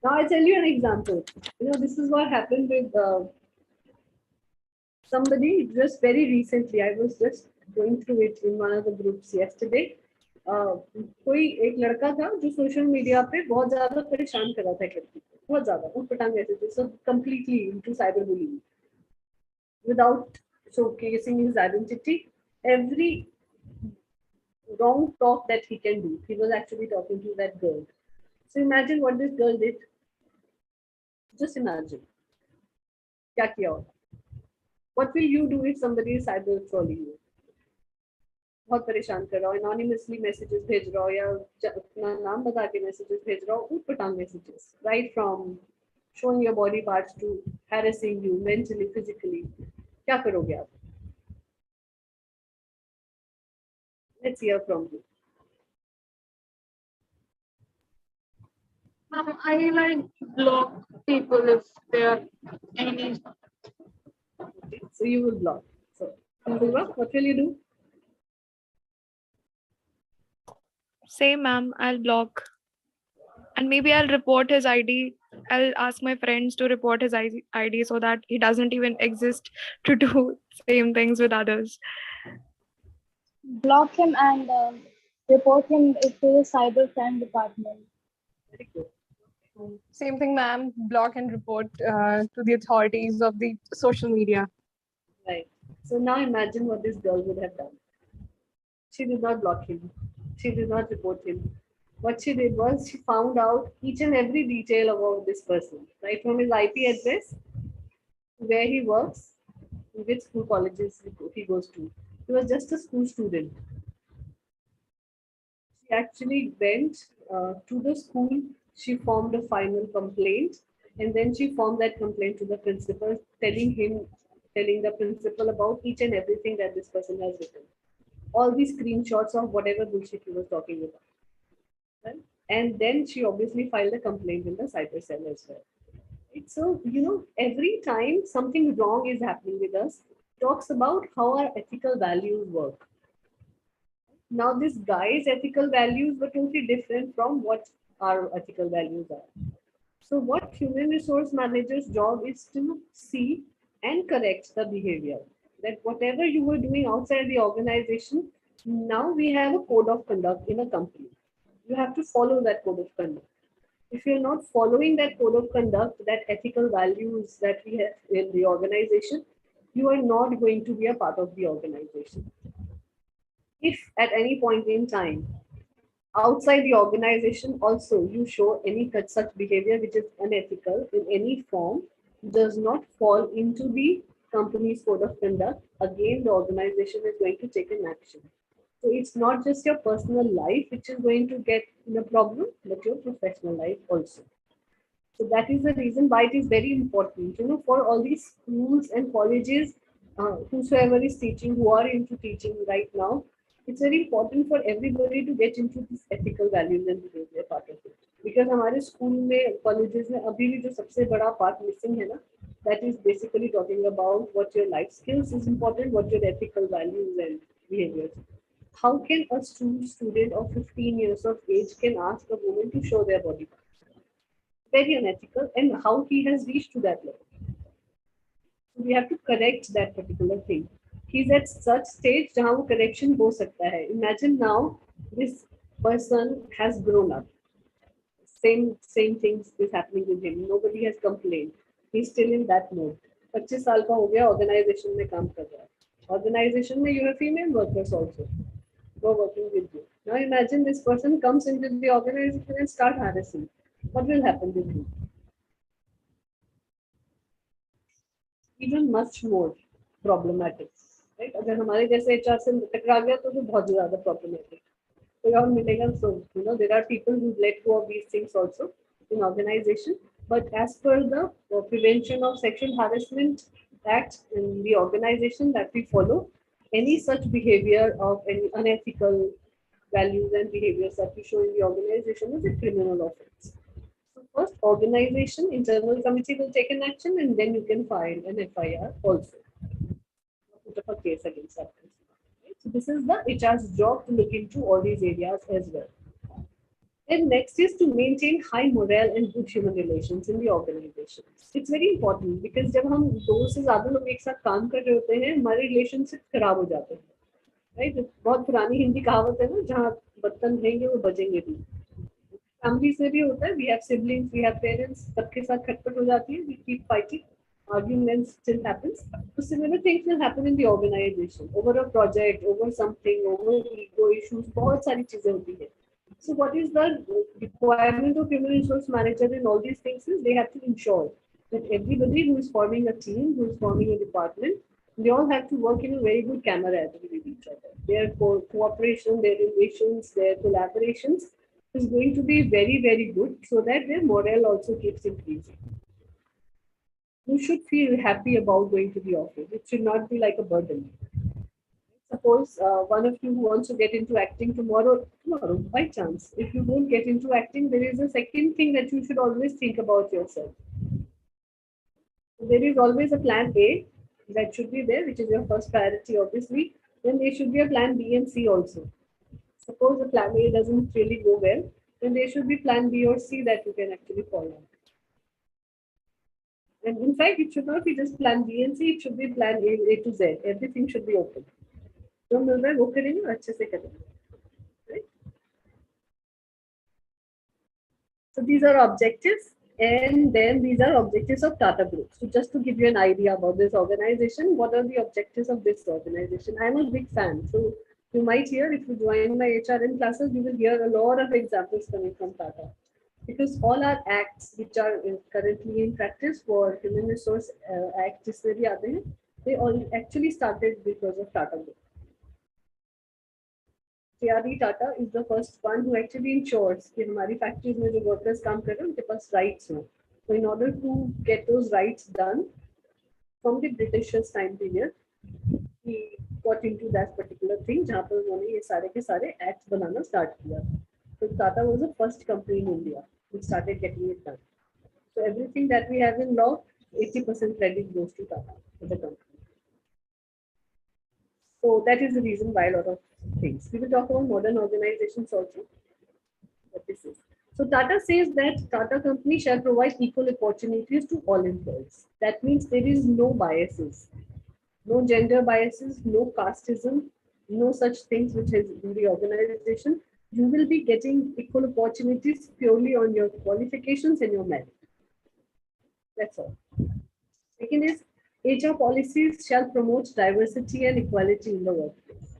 Now I'll tell you an example. This is what happened with somebody just very recently. I was just going through it in one of the groups yesterday. कोई एक लड़का था जो social media पे बहुत ज्यादा परेशान कर रहा था लड़की को, बहुत ज्यादा उठपटांग ऐसे थे, so completely into cyberbullying without showcasing his identity. Every wrong talk that he can do, he was actually talking to that girl. So imagine what this girl did. Just imagine. क्या किया होगा? What will you do if somebody is cyber trolling you? बहुत परेशान कर रहा हो, anonymously messages भेज रहा हो या अपना नाम बता के messages भेज रहा हो, उठपटांग messages, right from showing your body parts to harassing you mentally, physically. क्या करोगे आप? Let's hear from you. I like block people if they are any. Okay, so you will block. So, Apurva, what will you do? Same, ma'am. I'll block. And maybe I'll report his ID. I'll ask my friends to report his ID so that he doesn't even exist to do same things with others. Block him and report him to the cybercrime department. Very good. Same thing, ma'am. Block and report to the authorities of the social media. Right. So now imagine what this girl would have done. She did not block him. She did not report him. What she did was she found out each and every detail about this person, right? From his IP address, where he works, which school colleges he goes to. He was just a school student. She actually went to the school. She formed a final complaint, and then she formed that complaint to the principal, telling the principal about each and everything that this person has written. All these screenshots of whatever bullshit he was talking about. Right? And then she obviously filed a complaint in the cyber cell as well. Right? So, every time something wrong is happening with us, talks about how our ethical values work. Now, this guy's ethical values were totally different from what our ethical values are. So what human resource manager's job is to see and correct the behavior. That whatever you were doing outside the organization, now we have a code of conduct in a company. You have to follow that code of conduct. If you're not following that code of conduct, that ethical values that we have in the organization, you are not going to be a part of the organization. If at any point in time, outside the organization also you show any such behavior which is unethical in any form, does not fall into the company's code of conduct, again the organization is going to take an action. So it's not just your personal life which is going to get in a problem, but your professional life also. So that is the reason why it is very important, for all these schools and colleges, whosoever is teaching, who are into teaching right now, it's very important for everybody to get into this ethical values and behavior part of it. Because हमारे school में, colleges में अभी भी जो सबसे बड़ा part missing है ना, that is basically talking about what your life skills is important, what your ethical values and behaviors. How can a student of 15 years of age can ask a woman to show their body parts? Very unethical, and how he has reached to that level. So we have to correct that particular thing. He's at such stage जहाँ वो correction हो सकता है. Imagine now this person has grown up. same things is happening with him. Nobody has complained. He's still in that mode. 25 साल का हो गया, organization में काम कर रहा है. Organization में you have female workers also who are working with you. Now imagine this person comes into the organization and start harassing. What will happen with him? Even much more problematic, right? अगर हमारे जैसे HR से टकरा गया तो बहुत ज़्यादा problematic. So you know, there are people who let go of these things also in organization. But as per the Prevention of Sexual Harassment Act in the organization that we follow, any such behavior of any unethical values and behaviors that we show in the organization is a criminal offense. So first, organization, internal committee will take an action, and then you can file an FIR also. Put up a case against that person. So this is the HR's job to look into all these areas as well. And next is to maintain high morale and good human relations in the organization. It's very important because जब हम दो से ज़्यादा लोग एक साथ काम कर रहे होते हैं, हमारे रिलेशनशिप खराब हो जाते हैं, राइट? बहुत पुरानी हिंदी कहावत है ना, जहाँ बर्तन रहेंगे वो बजेंगे भी. फैमिलीज में भी होता है. We have siblings, we have parents, सबके साथ खटपट हो जाती है. We keep fighting. Arguments still happens. So similar things will happen in the organization over a project, over something, over ego issues. बहुत सारी चीजें होती है. So what is the requirement of human resource manager in all these things is they have to ensure that everybody who is forming a team, who is forming a department, they all have to work in a very good camaraderie with each other. Their cooperation, their relations, their collaborations is going to be very, very good so that their morale also keeps increasing. You should feel happy about going to the office. It should not be like a burden. Suppose one of you who wants to get into acting tomorrow, by chance, if you don't get into acting, there is a second thing that you should always think about yourself. There is always a plan A that should be there, which is your first priority, obviously. Then there should be a plan B and C also. Suppose the plan A doesn't really go well, then there should be plan B or C that you can actually follow. And in fact, it should not be just plan B and C, it should be plan A to Z. Everything should be open. जो मिल रहा है वो करेंगे और अच्छे से करेंगे. Right? So these are objectives, and then these are objectives of Tata Group. So just to give you an idea about this organization, what are the objectives of this organization? I'm a big fan. So you might hear, if you join my HRM classes, you will hear a lot of examples coming from Tata. Because all our acts which are currently in practice for Human Resource Act, they all actually started because of Tata Group. KRD Tata is the first one who actually ensures that our factories में जो workers काम कर रहे हैं उनके पास rights हो. So in order to get those rights done from the Britishers time period, he got into that particular thing जहाँ पर उन्होंने ये सारे के सारे acts बनाना start किया. So Tata was the first company in India which started getting it done. So everything that we have in law, 80% credit goes to Tata for the company. So that is the reason why a lot of things. We will talk about modern organizations also. What this is. So Tata says that Tata company shall provide equal opportunities to all employees. That means there is no biases, no gender biases, no casteism, no such things which is in the organization. You will be getting equal opportunities purely on your qualifications and your merit. That's all. Second is, HR policies shall promote diversity and equality in the workplace.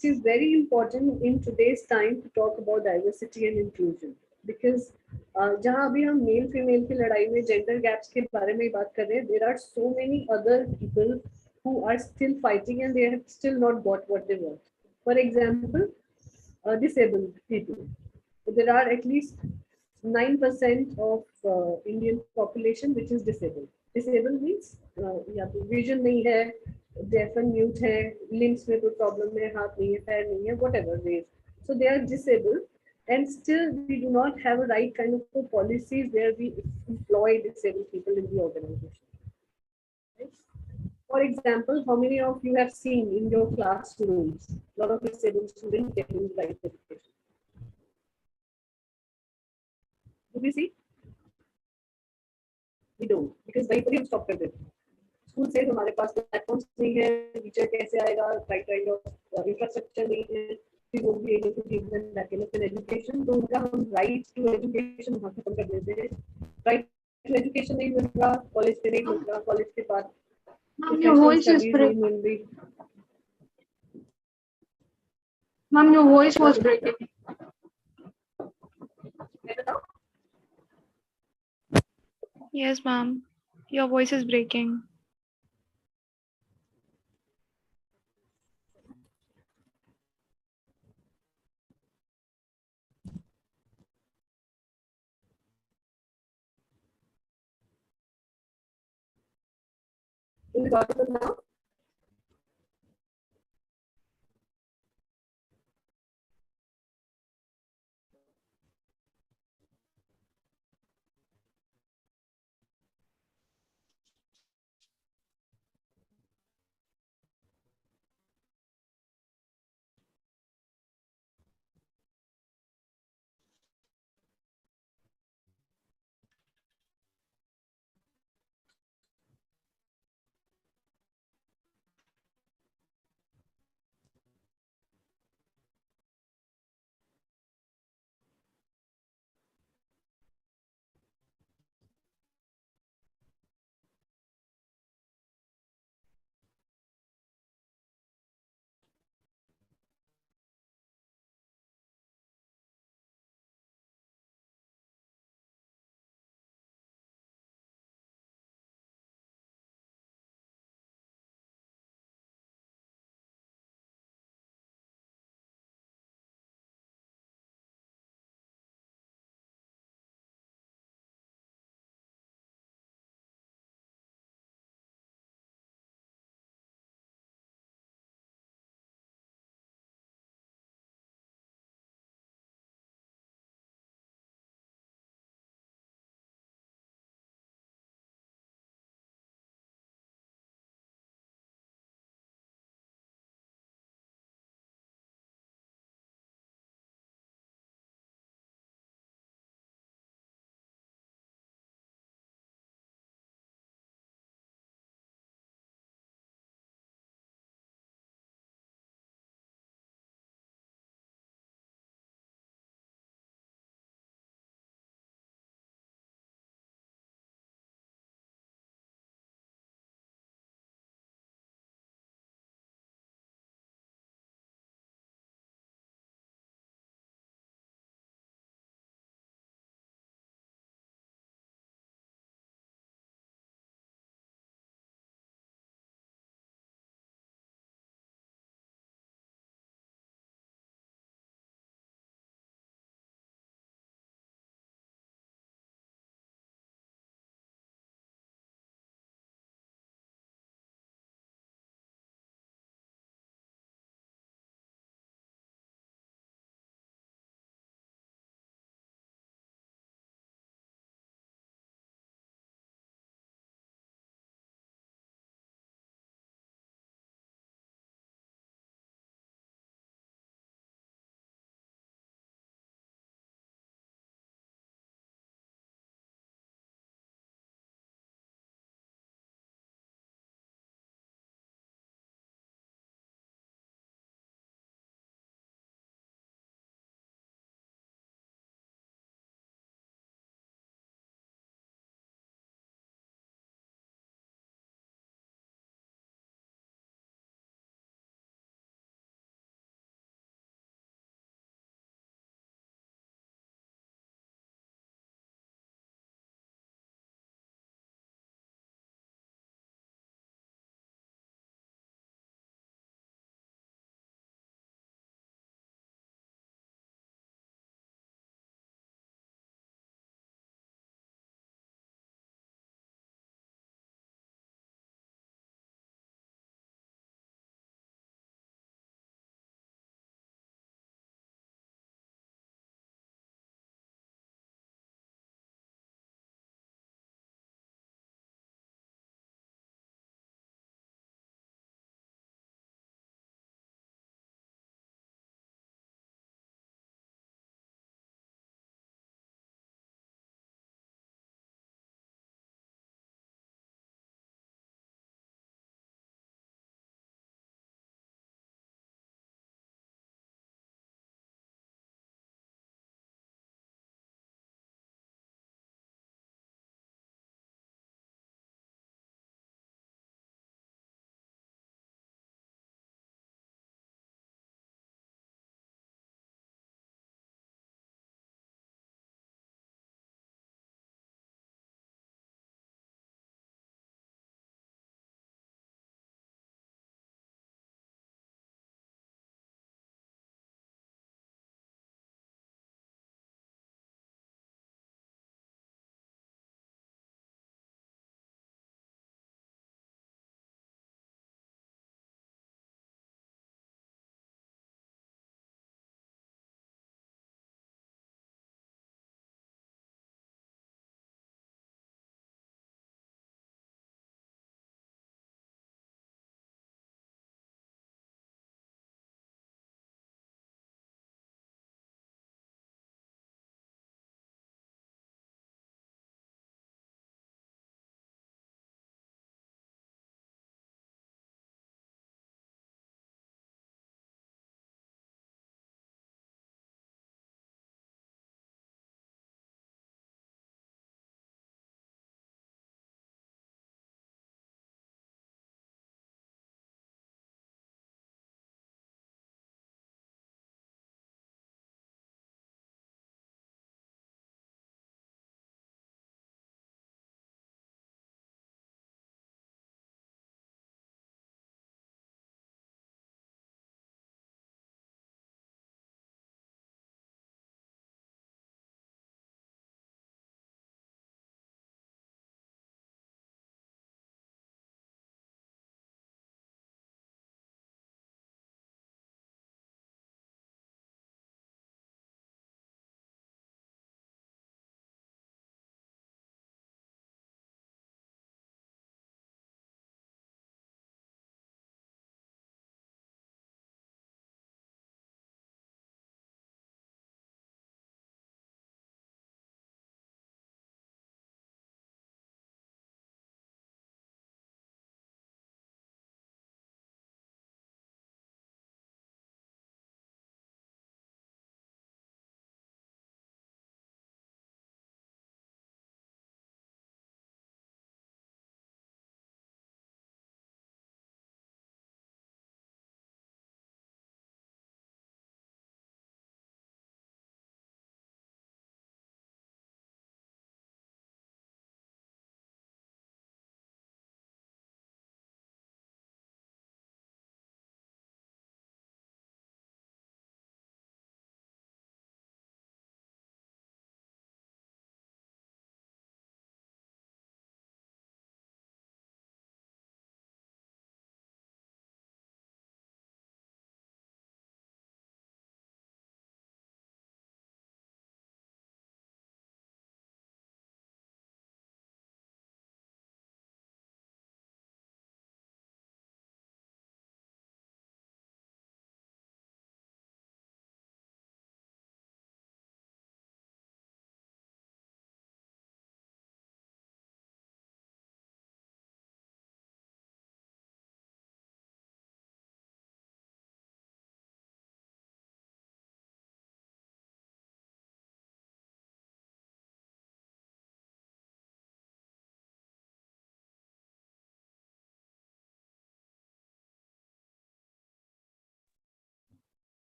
It is very important in today's time to talk about diversity and inclusion, because जहाँ अभी हम male female की लड़ाई में gender gaps के बारे में बात कर रहे हैं, there are so many other people who are still fighting and they have still not got what they want. For example, disabled people. There are at least 9% of Indian population which is disabled. Disabled means या तो vision नहीं है, deaf and mute है, limbs में कोई problem है, हाथ नहीं है, पैर नहीं है, whatever ways. So they are disabled, and still we do not have a right kind of policies where we employ disabled people in the organization. Right? For example, how many of you have seen in your classrooms a lot of disabled students getting the right education? Do we see? We don't, because वहीं पर ही हम stop कर देते हैं. School से हमारे पास platforms नहीं है, teacher कैसे आएगा, right kind of infrastructure नहीं है. we won't be able to give them that kind of an education. तो उनका हम right to education वहाँ खत्म कर देते हैं. Right to education नहीं मिल रहा, college से नहीं मिल रहा, college के बाद Ma'am, your voice is studies breaking. नहीं मिल रही. Ma'am, your voice was breaking. Yes, ma'am. Your voice is breaking. Is it audible now?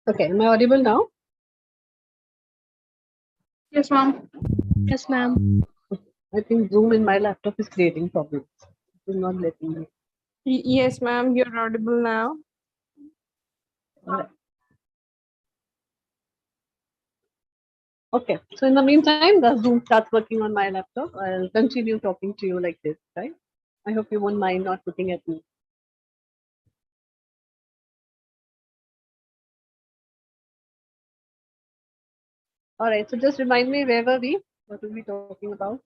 Okay, am I audible now? Yes, ma'am. Yes, ma'am. I think Zoom in my laptop is creating problems. It's not letting me. Yes, ma'am, you're audible now. Alright. Okay, so in the meantime, the Zoom starts working on my laptop. I'll continue talking to you like this, right? I hope you won't mind not looking at me. All right, so just remind me, where were we? What were we talking about?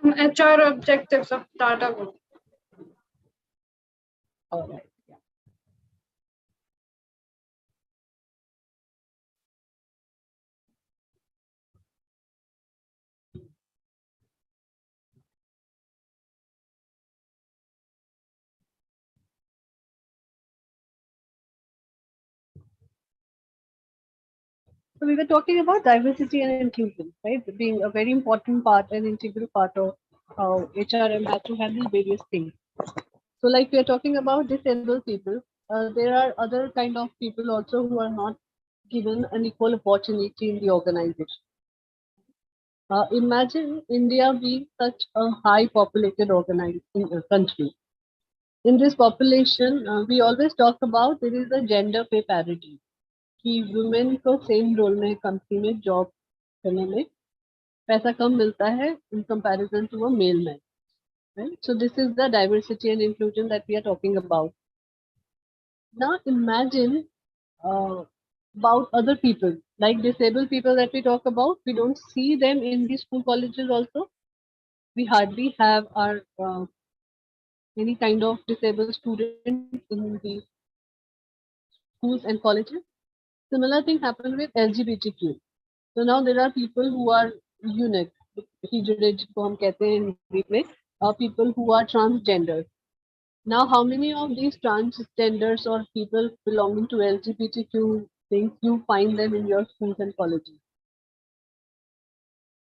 HR objectives of Tata Group. All right. Yeah. So we were talking about diversity and inclusion, right? Being a very important part and integral part of how HRM has to handle various things. So like we are talking about disabled people, there are other kind of people also who are not given an equal opportunity in the organization. Imagine India being such a high populated country. In this population, we always talk about there is a gender pay parity. कि women को same role में company में job करने में पैसा कम मिलता है in comparison to a male man. Right? So this is the diversity and inclusion that we are talking about. Now imagine about other people, like disabled people that we talk about. We don't see them in the school colleges also. We hardly have our any kind of disabled students in the schools and colleges. Similar thing happened with LGBTQ. So now there are people who are unique, जिसको हम कहते हैं हिंदी में, people who are transgender. Now, how many of these transgenders or people belonging to LGBTQ things you find them in your schools and colleges?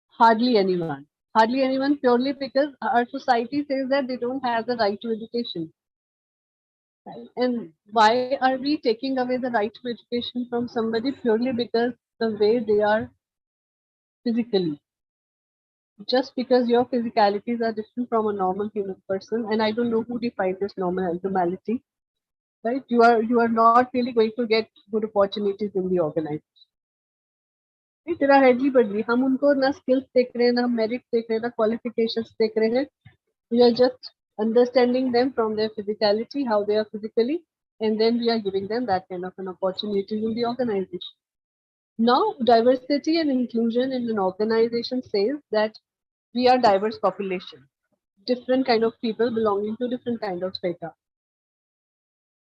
Hardly anyone. Hardly anyone, purely because our society says that they don't have the right to education. Right? And why are we taking away the right to education from somebody purely because the way they are physically? Just because your physicalities are different from a normal human person, and I don't know who defined this normality, right? You are not really going to get good opportunities in the organization. right? तेरा hardly बढ़ी हम उनको ना skills देख रहे हैं ना merit देख रहे हैं ना qualifications देख रहे हैं. We are just understanding them from their physicality, how they are physically, and then we are giving them that kind of an opportunity in the organization. Now, diversity and inclusion in an organization says that we are diverse population, different kind of people belonging to different kind of strata.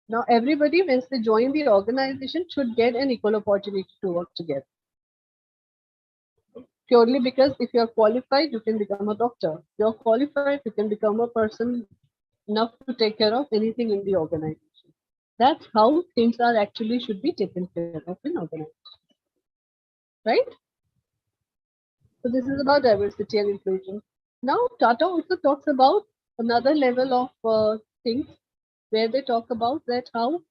Now, everybody, once they join the organization, should get an equal opportunity to work together. Purely because if you are qualified, you can become a doctor. If you are qualified, you can become a person enough to take care of anything in the organization. That's how things are actually should be taken care of in organization. Right? So this is about diversity and inclusion. Now, Tata also talks about another level of things where they talk about that how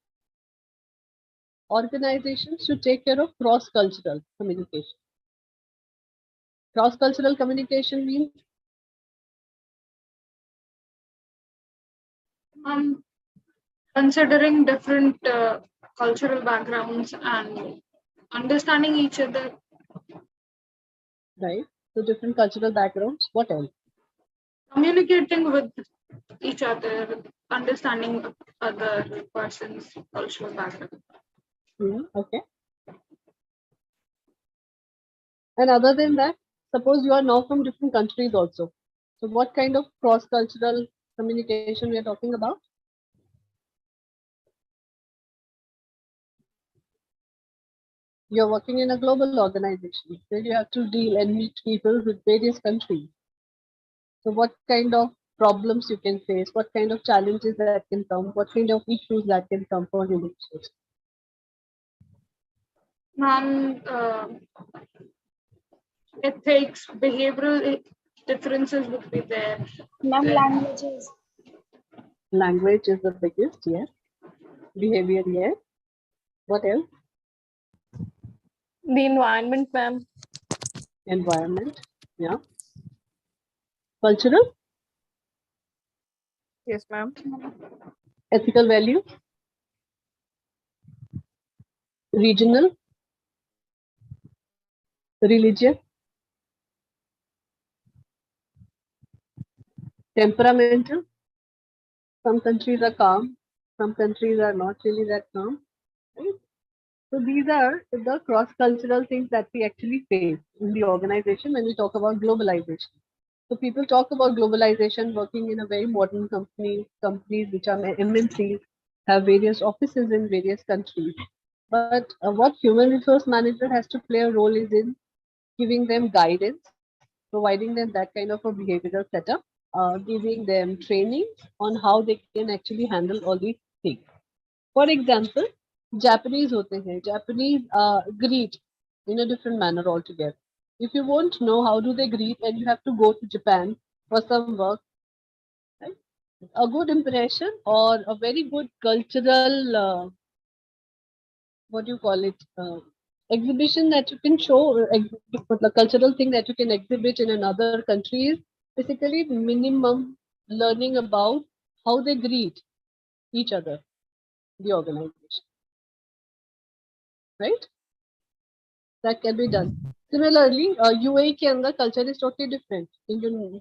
organizations should take care of cross-cultural communication. Cross-cultural communication means Considering different cultural backgrounds and understanding each other. Right. So different cultural backgrounds. What else? Communicating with each other, understanding other person's cultural background. Okay. And other than that, suppose you are now from different countries also. So what kind of cross-cultural communication we are talking about? You're working in a global organization where you have to deal and meet people with various countries. So what kind of problems you can face, what kind of challenges that can come, what kind of issues that can come for human resources? Ethics, behavioral differences would be there. Languages. Language is the biggest, yes. Behavior, yes. What else? The environment, ma'am. Environment. Yeah. Cultural. Yes, ma'am. Ethical value. Regional. Religion. Temperamental. Some countries are calm. Some countries are not really that calm. Right? So these are the cross-cultural things that we actually face in the organization when we talk about globalization. So people talk about globalization working in a very modern companies which are MNCs, have various offices in various countries. But what human resource manager has to play a role is in giving them guidance, providing them that kind of a behavioral setup, giving them training on how they can actually handle all these things. For example, Japanese होते हैं. Japanese greet in a different manner altogether. If you won't know how do they greet and you have to go to Japan for some work, right? A good impression or a very good cultural, what do you call it, exhibition that you can show, the cultural thing that you can exhibit in another country is basically minimum learning about how they greet each other, the organization, right? That can be done. Similarly, UAE के अंदर culture is totally different. In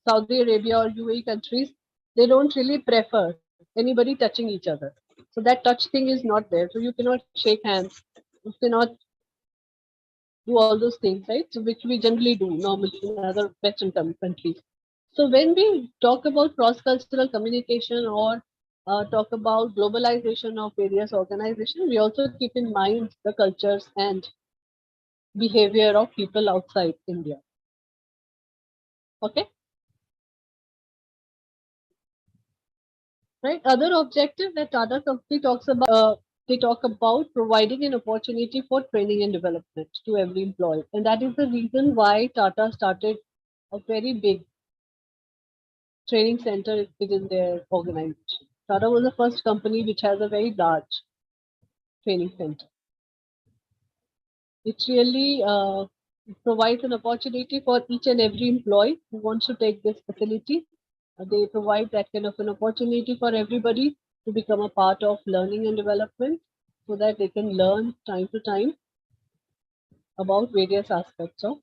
Saudi Arabia or UAE countries, they don't really prefer anybody touching each other. So that touch thing is not there. So you cannot shake hands. You cannot do all those things, right? So which we generally do normally in other Western countries. So when we talk about cross-cultural communication or talk about globalization of various organizations, we also keep in mind the cultures and behavior of people outside India. Okay. Right. Other objective that Tata company talks about, they talk about providing an opportunity for training and development to every employee. And that is the reason why Tata started a very big training center within their organization. Tata was the first company which has a very large training center. It really provides an opportunity for each and every employee who wants to take this facility. They provide that kind of an opportunity for everybody to become a part of learning and development so that they can learn time to time about various aspects of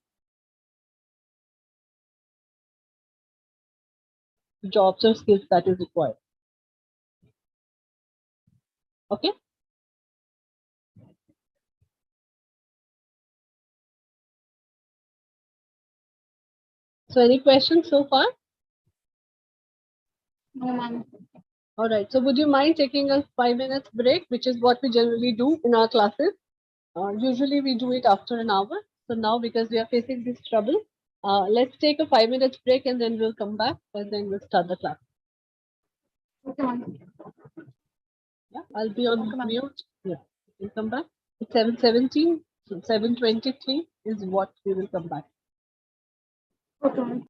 jobs or skills that is required. Okay. So any questions so far? No, ma'am. All right. So would you mind taking a 5 minutes break, which is what we generally do in our classes? Usually we do it after an hour. So now because we are facing this trouble, let's take a 5 minutes break and then we'll come back and then we'll start the class. Okay, ma'am. Yeah, I'll be on mute. Yeah, we'll come back. It's 7:17. So 7:23 is what we will come back. Okay, ma'am.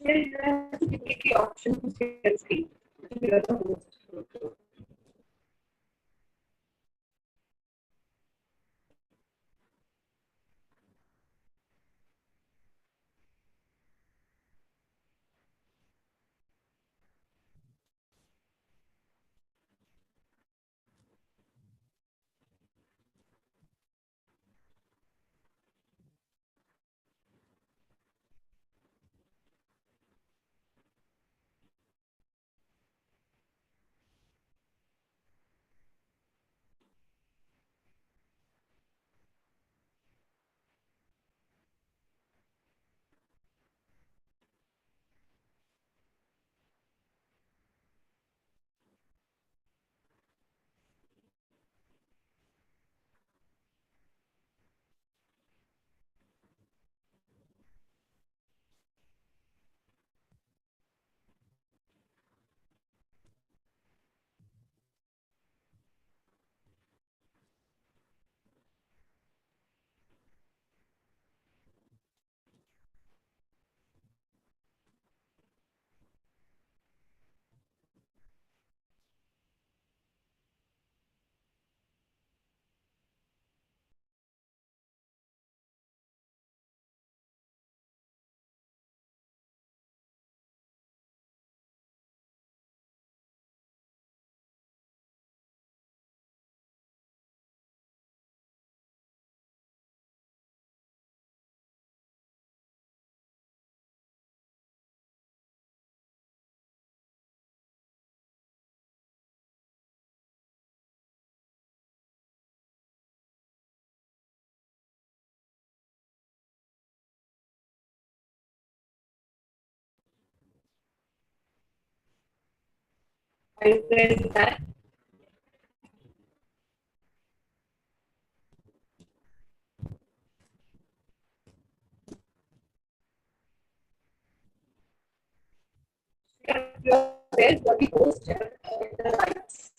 Then you have to take the option to share screen. You are the host. Are you guys back? You are there for the host and the lights.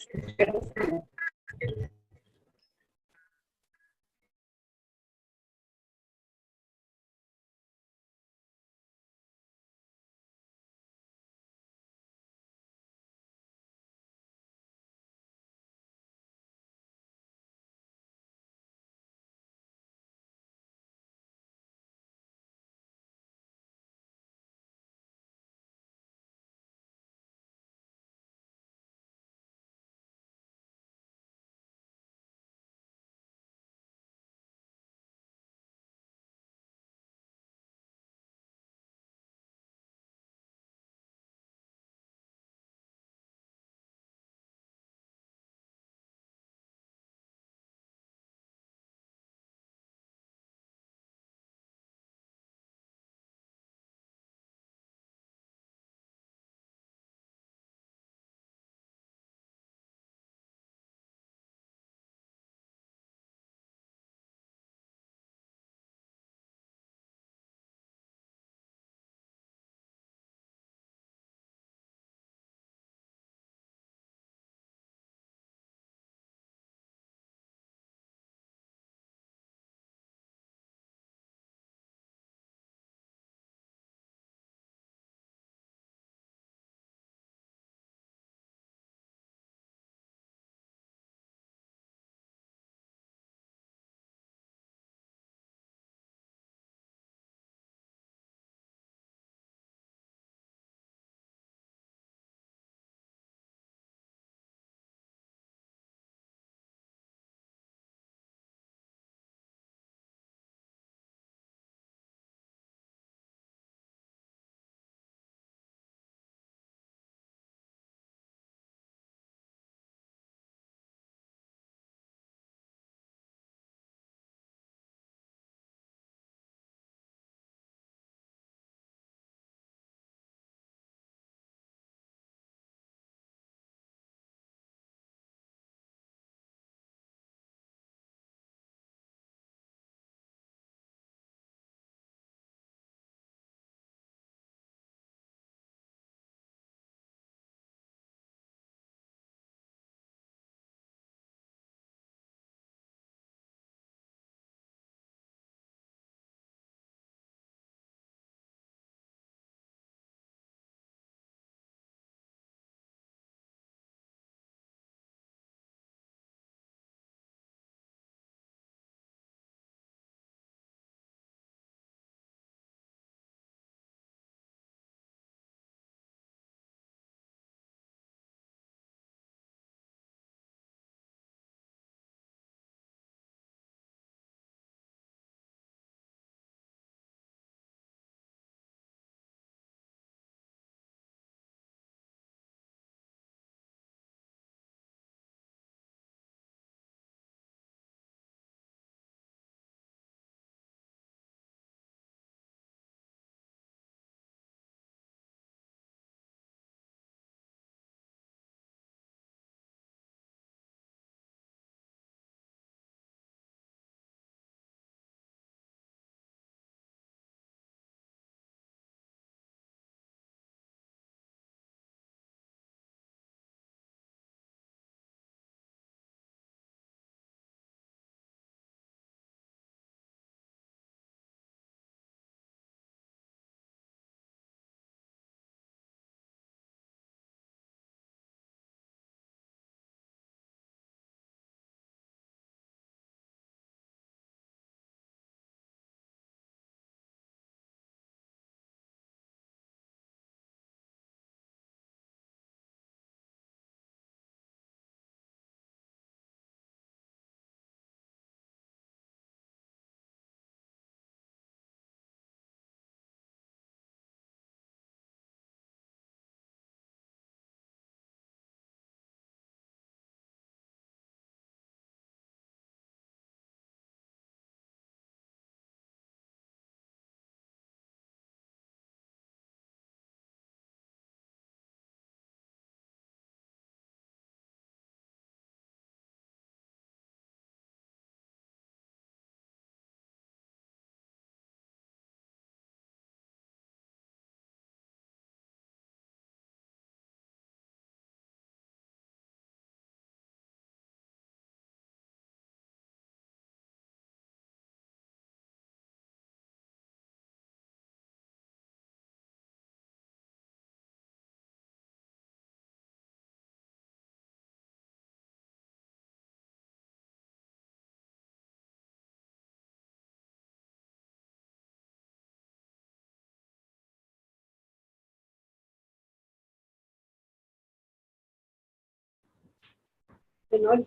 cannot.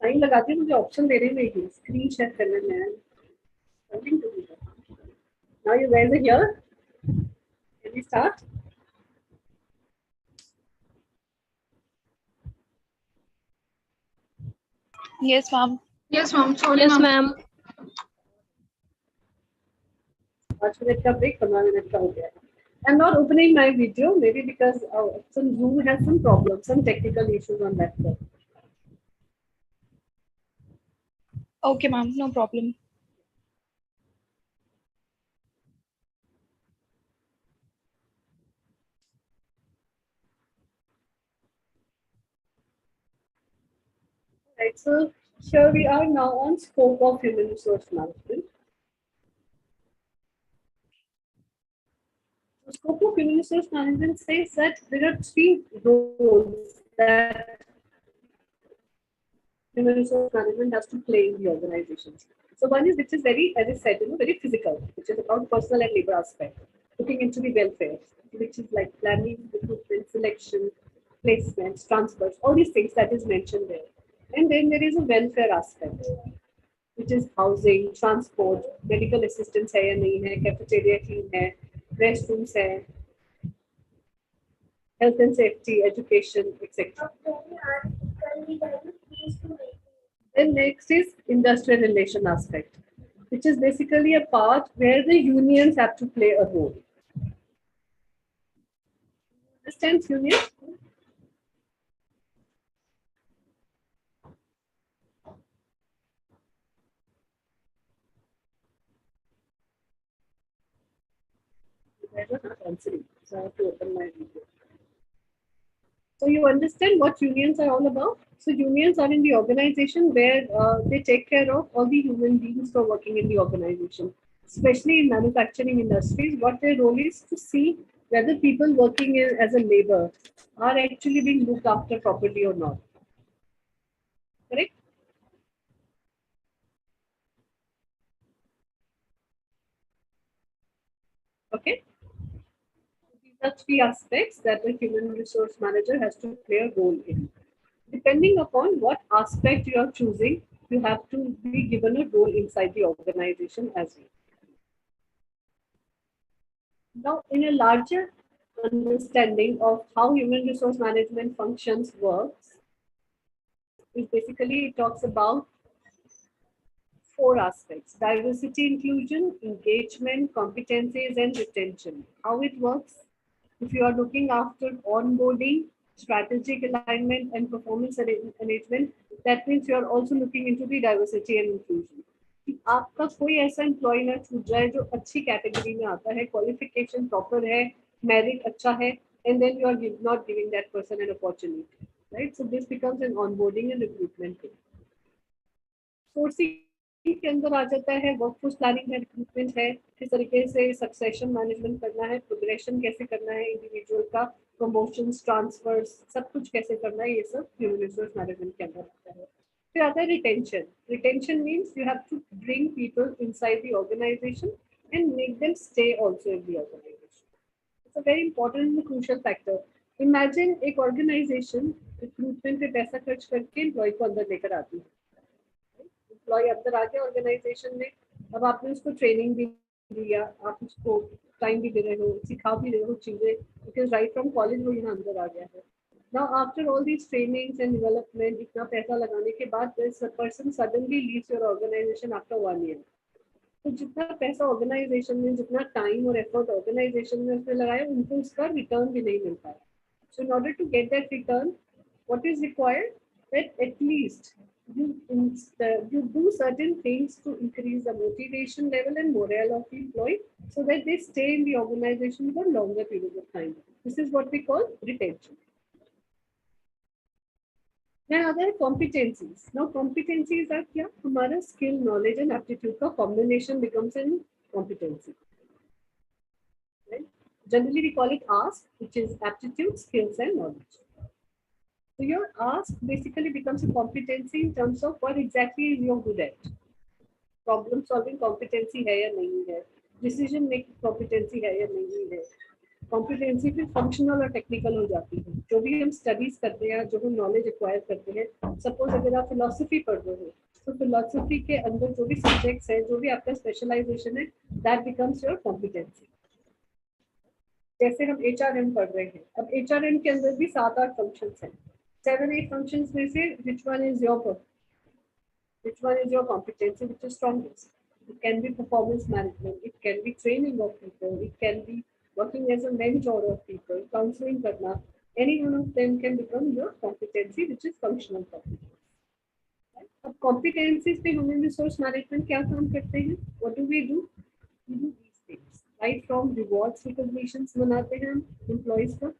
Time लगाती है मुझे option दे रही नहीं screen share करने में something to do that. Now you guys are here. Can we start? Yes, ma'am. Yes, ma'am. Sorry, Yes, ma'am. ma'am. 5 minute का break 15 minute का हो गया. I'm not opening my video maybe because some Zoom has some problems, some technical issues on that side. Okay, ma'am. No problem. Right, so here we are now on scope of human resource management. The scope of human resource management says that there are 3 roles that human resource management has to play in the organizations. So one is which is very, as I said, very physical, which is about personal and labor aspect, looking into the welfare, which is like planning, recruitment, selection, placements, transfers, all these things that is mentioned there. And then there is a welfare aspect, which is housing, transport, medical assistance है या नहीं है, cafeteria clean है, restrooms है, health and safety, education, etc. Then next is industrial relation aspect, which is basically a part where the unions have to play a role. Understands unions? You guys are not answering, so I have to open my video. So you understand what unions are all about? So unions are in the organization where they take care of all the human beings who are working in the organization, especially in manufacturing industries. What their role is to see whether people working as a labor are actually being looked after properly or not. Correct? Okay. These are 3 aspects that the human resource manager has to play a role in. Depending upon what aspect you are choosing, you have to be given a role inside the organization as well. Now, in a larger understanding of how human resource management functions works, it basically talks about 4 aspects: diversity, inclusion, engagement, competencies, and retention. How it works? If you are looking after onboarding, strategic alignment, and performance management, that means you are also looking into the diversity and inclusion. कि आपका कोई ऐसा employ ना छूट जाए जो अच्छी category में आता है, क्वालिफिकेशन प्रॉपर है, मेरिट अच्छा है, and then you are not giving that person an opportunity, right? So this becomes an onboarding and recruitment thing. Sourcing के अंदर आ जाता है वर्कफोर्स प्लानिंग है, रिक्रूटमेंट है, किस तरीके से सक्सेशन मैनेजमेंट करना है, प्रोग्रेशन कैसे करना है इंडिविजुअल का, प्रमोशंस, ट्रांसफर्स, सब कुछ कैसे करना है, ये सब ह्यूमन रिसोर्स मैनेजमेंट के अंदर आता है. फिर आता है retention. Retention means you have to bring people inside the organisation and make them stay also in the organisation. It's a very important and crucial factor. Imagine एक ऑर्गेनाइजेशन रिक्रूटमेंट पे पैसा खर्च करके एम्प्लॉय को अंदर लेकर आती है. एम्प्लॉय अंदर आ गया ऑर्गेनाइजेशन में, अब आपने उसको ट्रेनिंग भी दिया, आप उसको टाइम भी दे रहे हो, सिखा भी रहे हो चीजें, बिकॉज राइट फ्रॉम कॉलेज वो यहाँ अंदर आ गया है. Now after all these trainings and development, इतना पैसा लगाने के बाद this person suddenly leaves your organisation after 1 year. तो जितना पैसा ऑर्गेनाइजेशन में, जितना टाइम और एफर्ट ऑर्गेनाइजेशन में उसने लगाया, उनको उसका रिटर्न भी नहीं मिल पाया. So in order to get that return, what is required? That at least you do certain things to increase the motivation level and morale of the employee so that they stay in the organization for longer periods of time. This is what we call retention. Then other competencies. Now competencies are क्या? हमारा skill, knowledge and aptitude का combination becomes an competency. Right? Generally we call it ASK, which is aptitude, skills and knowledge. So your ask basically becomes a competency in terms of what exactly you're good at. Problem solving competency है या नहीं है, decision making competency है या नहीं है। Competency फिर functional और टेक्निकल हो जाती है। जो भी हम स्टडीज करते हैं, जो हम नॉलेज एक्वायर करते हैं, सपोज अगर आप फिलोसफी पढ़ रहे हो तो फिलोसफी के अंदर जो भी सब्जेक्ट्स है, जो भी आपका स्पेशलाइजेशन है, दैट बिकम्स योर कॉम्पिटेंसी। जैसे हम HRM पढ़ रहे हैं, अब HRM के अंदर भी 7-8 फंक्शंस हैं। 7-8 फंक्शंस में से which one is your competency which is strongest? It can be performance management, it can be training of people, it can be working as a mentor of people, counseling karna. Any one of them can become your competency, which is functional competence. अब competencies पे human resource management क्या काम करते हैं? What do? We do these things. Right from rewards recognitions बनाते हैं हम employees का,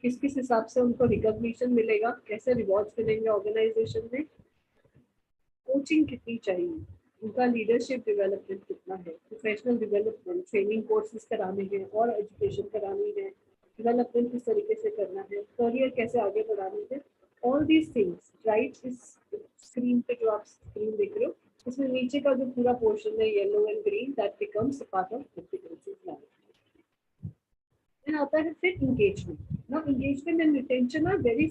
किस हिसाब से उनको recognition मिलेगा, कैसे rewards मिलेंगे organization में, कोचिंग कितनी चाहिए, उनका लीडरशिप डेवलपमेंट कितना है, प्रोफेशनल डेवलपमेंट, ट्रेनिंग कोर्सेज कराने हैं और एजुकेशन करानी है, डेवलपमेंट किस तरीके से करना है, करियर कैसे आगे बढ़ानी है, ऑल दीज थिंग्स। राइट, इस स्क्रीन पे जो आप स्क्रीन देख रहे हो, इसमें नीचे का जो पूरा पोर्शन है yellow and green, that becomes a part of competencies management. Then आता है फिर engagement. Now engagement and retention are very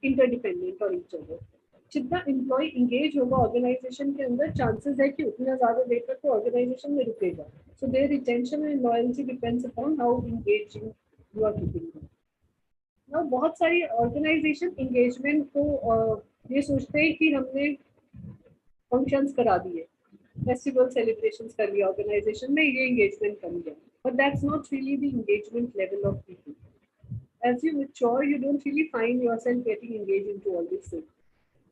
interdependent for each other. जितना एम्प्लॉय इंगेज होगा ऑर्गेनाइजेशन के अंदर, चांसेस है कि उतना ज्यादा देर तक तो ऑर्गेनाइजेशन में रुकेगा। So their retention and loyalty depends upon how engaging you are keeping them. Now बहुत सारी ऑर्गेनाइजेशन इंगेजमेंट को ये सोचते हैं कि हमने फंक्शंस करा दिए, फेस्टिवल सेलिब्रेशंस कर लिया ऑर्गेनाइजेशन में, ये इंगेजमेंट कर लिया, but that's not really the engagement level of people. As you mature, you don't really find yourself getting engaged into all these things.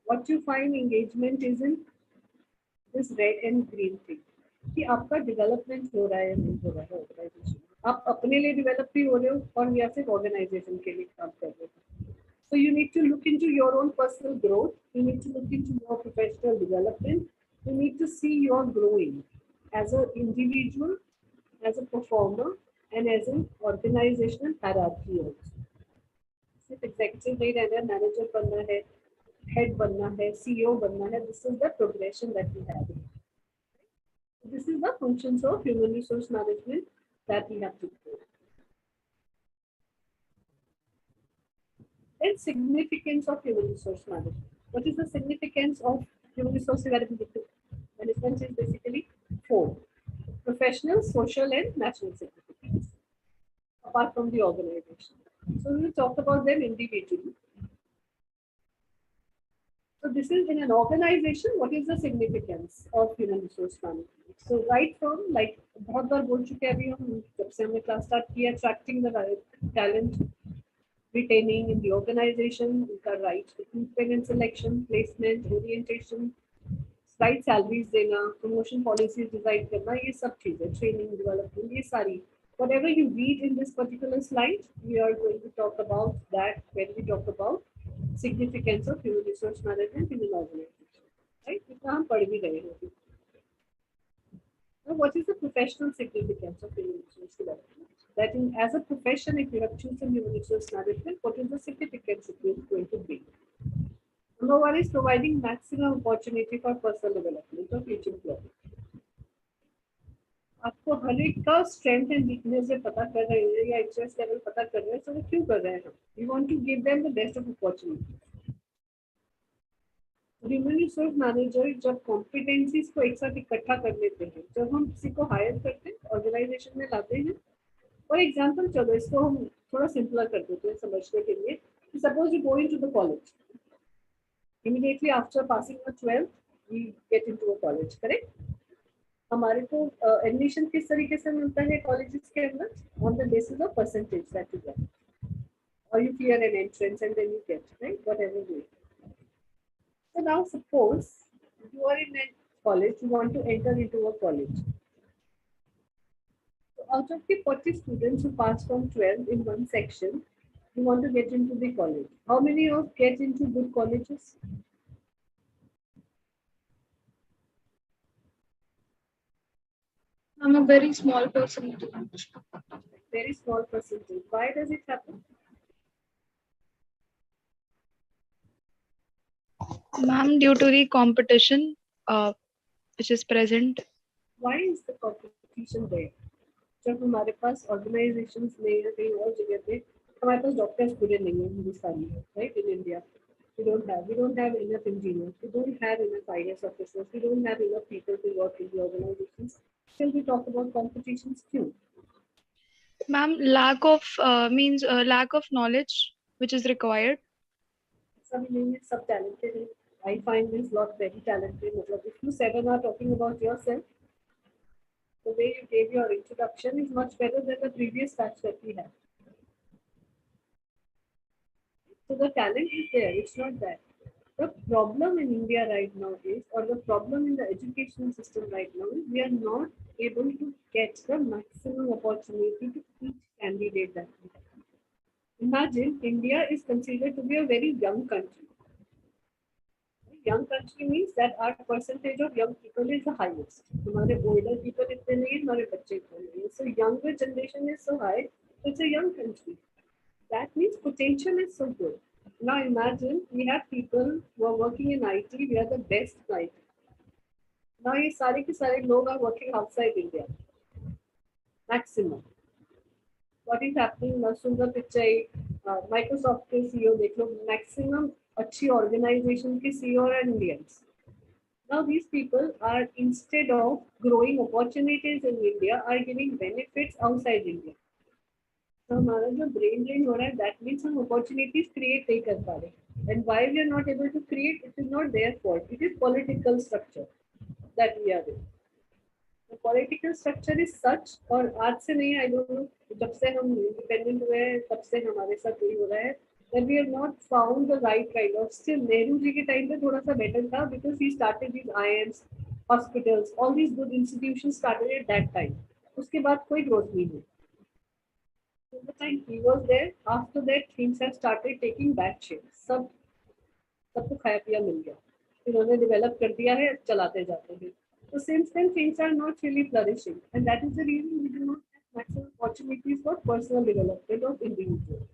What you find engagement is in this red and green thing, कि आपका development हो रहा है नहीं हो रहा है organisation, आप अपने लिए डेवलप भी हो रहे हो और या फिर ऑर्गेनाइजेशन के लिए काम कर रहे हो। So you need to look into your own personal growth, you need to look into your professional development, you need to see you are growing as an individual, as a performer, and as an organizational hierarchy also. सिर्फ executive नहीं रहना, manager बनना है, head बनना है, CEO बनना है, this is the progression that we have. This is the functions of human resource management that we have to do. And significance of human resource management. What is the significance of human resource development? Management is basically 4: professional, social, and national significance, apart from the organization. So we will talk about them individually. So this is in an organization, what is the significance of human resource management? So right from, like बहुत बार बोल चुके हैं अभी हम, जब से हमने class start किया, attracting the right talent, retaining in the organization, उनका right recruitment and selection, placement, orientation, right salaries देना, promotion policies डिजाइन करना, ये सब चीजें, training, development, ये सारी, whatever you read in this particular slide, we are going to talk about that when we talk about significance of human resource management in an organization. Right? इतना हम पढ़ भी गए हैं। Now, what is the professional significance of human resource development? That in, as a profession, if you have chosen human resource management, what is the significance it is going to be? Number one is providing maximum opportunity for personal development of each employee. आपको हर एक का strength and weakness जब पता कर रहे हैं या interest level पता कर रहे हैं, तो वो क्यों कर रहे हैं हम? We want to give them the best of opportunity. Human resource manager जब कॉम्पिटेंसीज को एक साथ इकट्ठा कर लेते हैं, जब हम किसी को हायर करते हैं, ऑर्गेनाइजेशन में लाते हैं, फॉर एग्जाम्पल, चलो इसको हम थोड़ा सिंपलर कर देते हैं समझने के लिए। Suppose you go into the college, immediately after passing the 12th we get into a college, correct? हमारे को एडमिशन किस तरीके से मिलता है कॉलेजेस के अंदर? On the basis of percentage that you get, और you clear an entrance and then you get, right, whatever you. So now suppose you are in a college, you want to enter into a college. So out of the 40 students who passed from 12 in one section, you want to get into the college. How many of get into good colleges? I'm a very small percentage. Very small percentage. Why does it happen? Ma'am, due to the competition which is present. Why is the competition competition there. जब हमारे पास organizations में या कहीं और जगह पे हमारे पास doctors पूरे नहीं हैं हिंदुस्तान में, right? In India, we don't have enough engineers, we don't have enough IAS officers, we don't have enough people to work in the organizations. Still, we talk about competitions too. Ma'am, lack of means lack of knowledge which is required. Some नहीं सब talented हैं. I find this lot very talented. मतलब if you seven are talking about yourself, the way you gave your introduction is much better than the previous batch that we had. So the talent is there. It's not that. The problem in India right now is, or the problem in the education system right now is, we are not able to get the maximum opportunity to each candidate that we have. Imagine India is considered to be a very young country. Young country means that our percentage of young people is the highest. हमारे older people इतने नहीं, हमारे बच्चे इतने नहीं. So younger generation is so high. It's a young country. That means potential is so good. Now imagine we have people who are working in IT. We are the best in IT. Now ये सारे के सारे लोग are working outside India. Maximum. What is happening? Sundar Pichai, Microsoft के CEO देख लो, maximum अच्छी organization के CEO are Indians. Now these people are, instead of growing opportunities in India, are giving benefits outside India. So हमारा जो brain drain हो रहा है, that means हम opportunities create नहीं कर पा रहे. And why we are not able to create? It is not their fault. It is political structure that we are in. The political structure is such, और आज से नहीं, I don't know, जब से हम independent हुए हैं, तब से हमारे साथ यही हो रहा है, that we have not found the right kind of. Still, Nehru ji के time पे थोड़ा सा better था, because he started these IIMs, hospitals, all these good institutions started at that time. उसके बाद कोई growth नहीं हुई. So the time he was there, after that things have started taking back shape. सबको खाया पिया मिल गया, इन्होंने develop कर दिया है, चलाते जाते हैं. So since then things are not really flourishing, and that is the reason we do not have maximum opportunities for personal development of individuals.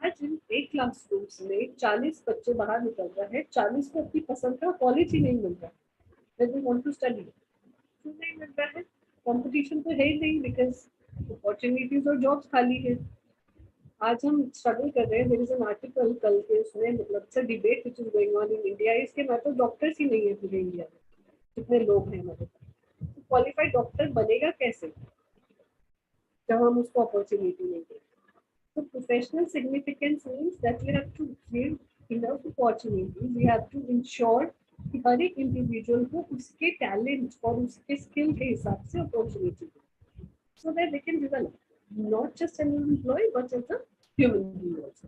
Imagine एक classrooms में 40 बच्चे बाहर निकल रहे हैं, 40 को अपनी पसंद का कॉलेज ही नहीं मिल रहा, when they want to study. क्यों नहीं मिल रहा है? Competition तो है ही नहीं, because opportunities और jobs खाली है. आज हम struggle कर रहे हैं. There is an article कल के उसमें, मतलब it's a debate which is going on in India. इसके मैं तो डॉक्टर्स ही नहीं है पूरे इंडिया में, कितने लोग हैं हमारे पास. क्वालिफाइड डॉक्टर बनेगा कैसे जब हम उसको अपॉर्चुनिटी नहीं देंगे? So professional significance means that we have to give enough opportunities. We have to ensure कि हर एक इंडिविजुअल को उसके टैलेंट और उसके स्किल के हिसाब से opportunity they, so that they can develop not just an employee but as a human being also.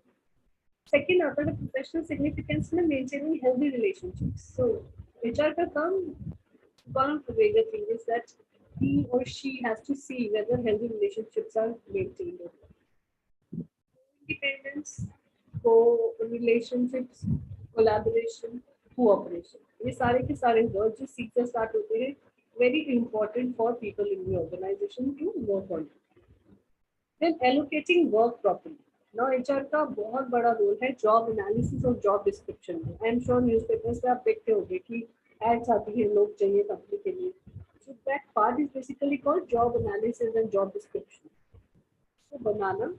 Second, आता है professional significance में maintaining healthy relationships. So HR का काम, one of the major things is that he or she has to see whether healthy relationships are maintained or not. Independence, co-relationships, collaboration, cooperation. ये सारे के सारे words जो C से start होते हैं, very important for people in the organization to work on. Then allocating work properly. Now HR का बहुत बड़ा रोल है job analysis और job description में. I am sure newspapers से आप देखते होंगे कि ads आती है, लोग चाहिए कंपनी के लिए. So that part is basically called job analysis and job description. So बनाना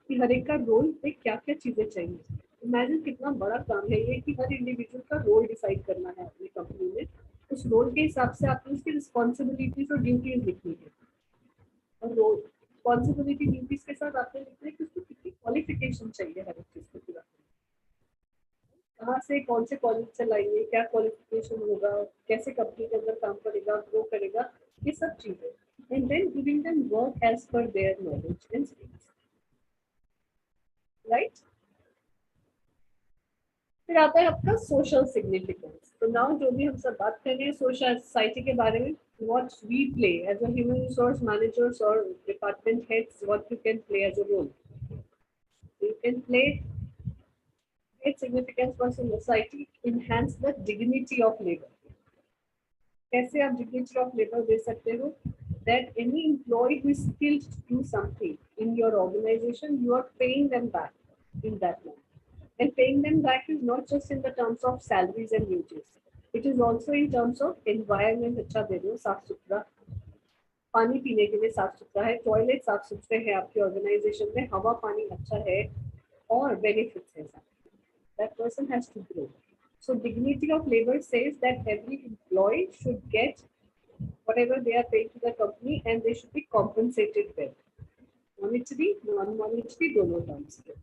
कि हर एक का रोल पे क्या क्या चीजें चाहिए. इमेजिन कितना बड़ा काम है ये कि हर इंडिविजुअल का रोल डिसाइड करना है अपनी कंपनी में. उस रोल के हिसाब से आपको उसकी रिस्पॉन्सिबिलिटीज और ड्यूटीज लिखनी है, और रोल रिस्पॉन्सिबिलिटी ड्यूटीज के साथ आपने लिखना है कि उसको कितनी क्वालिफिकेशन चाहिए हर एक चीज को पूरा, कहाँ से कौन से कॉलेज से लाएंगे, क्या क्वालिफिकेशन होगा, कैसे कंपनी के अंदर काम करेगा, ग्रो करेगा, ये सब चीजें. And then giving them work as per their knowledge and skills, right. फिर आता है आपका सोशल सिग्निफिकेंस. तो नाउ जो भी हम सब बात कर रहे हैं सोशल सोसाइटी के बारे में, what we play as a human resource managers or department heads, what you can play as a role. You can play great significance for society, enhance the dignity of labor. कैसे आप dignity of labor दे सकते हो? That any employee who is skilled to do something in your organization, you are paying them back in that manner. And paying them back is not just in the terms of salaries and wages. It is also in terms of environment. अच्छा दे रहे हो, साफ सुथरा, पानी पीने के लिए साफ सुथरा है, टॉयलेट साफ सुथरे हैं आपके ऑर्गेनाइजेशन में, हवा पानी अच्छा है और बेनिफिट्स है, that person has to grow. So dignity of labor says that every employee should get whatever they are paying to the company and they should be compensated well. Monetary, non-monetary, दोनों terms पे.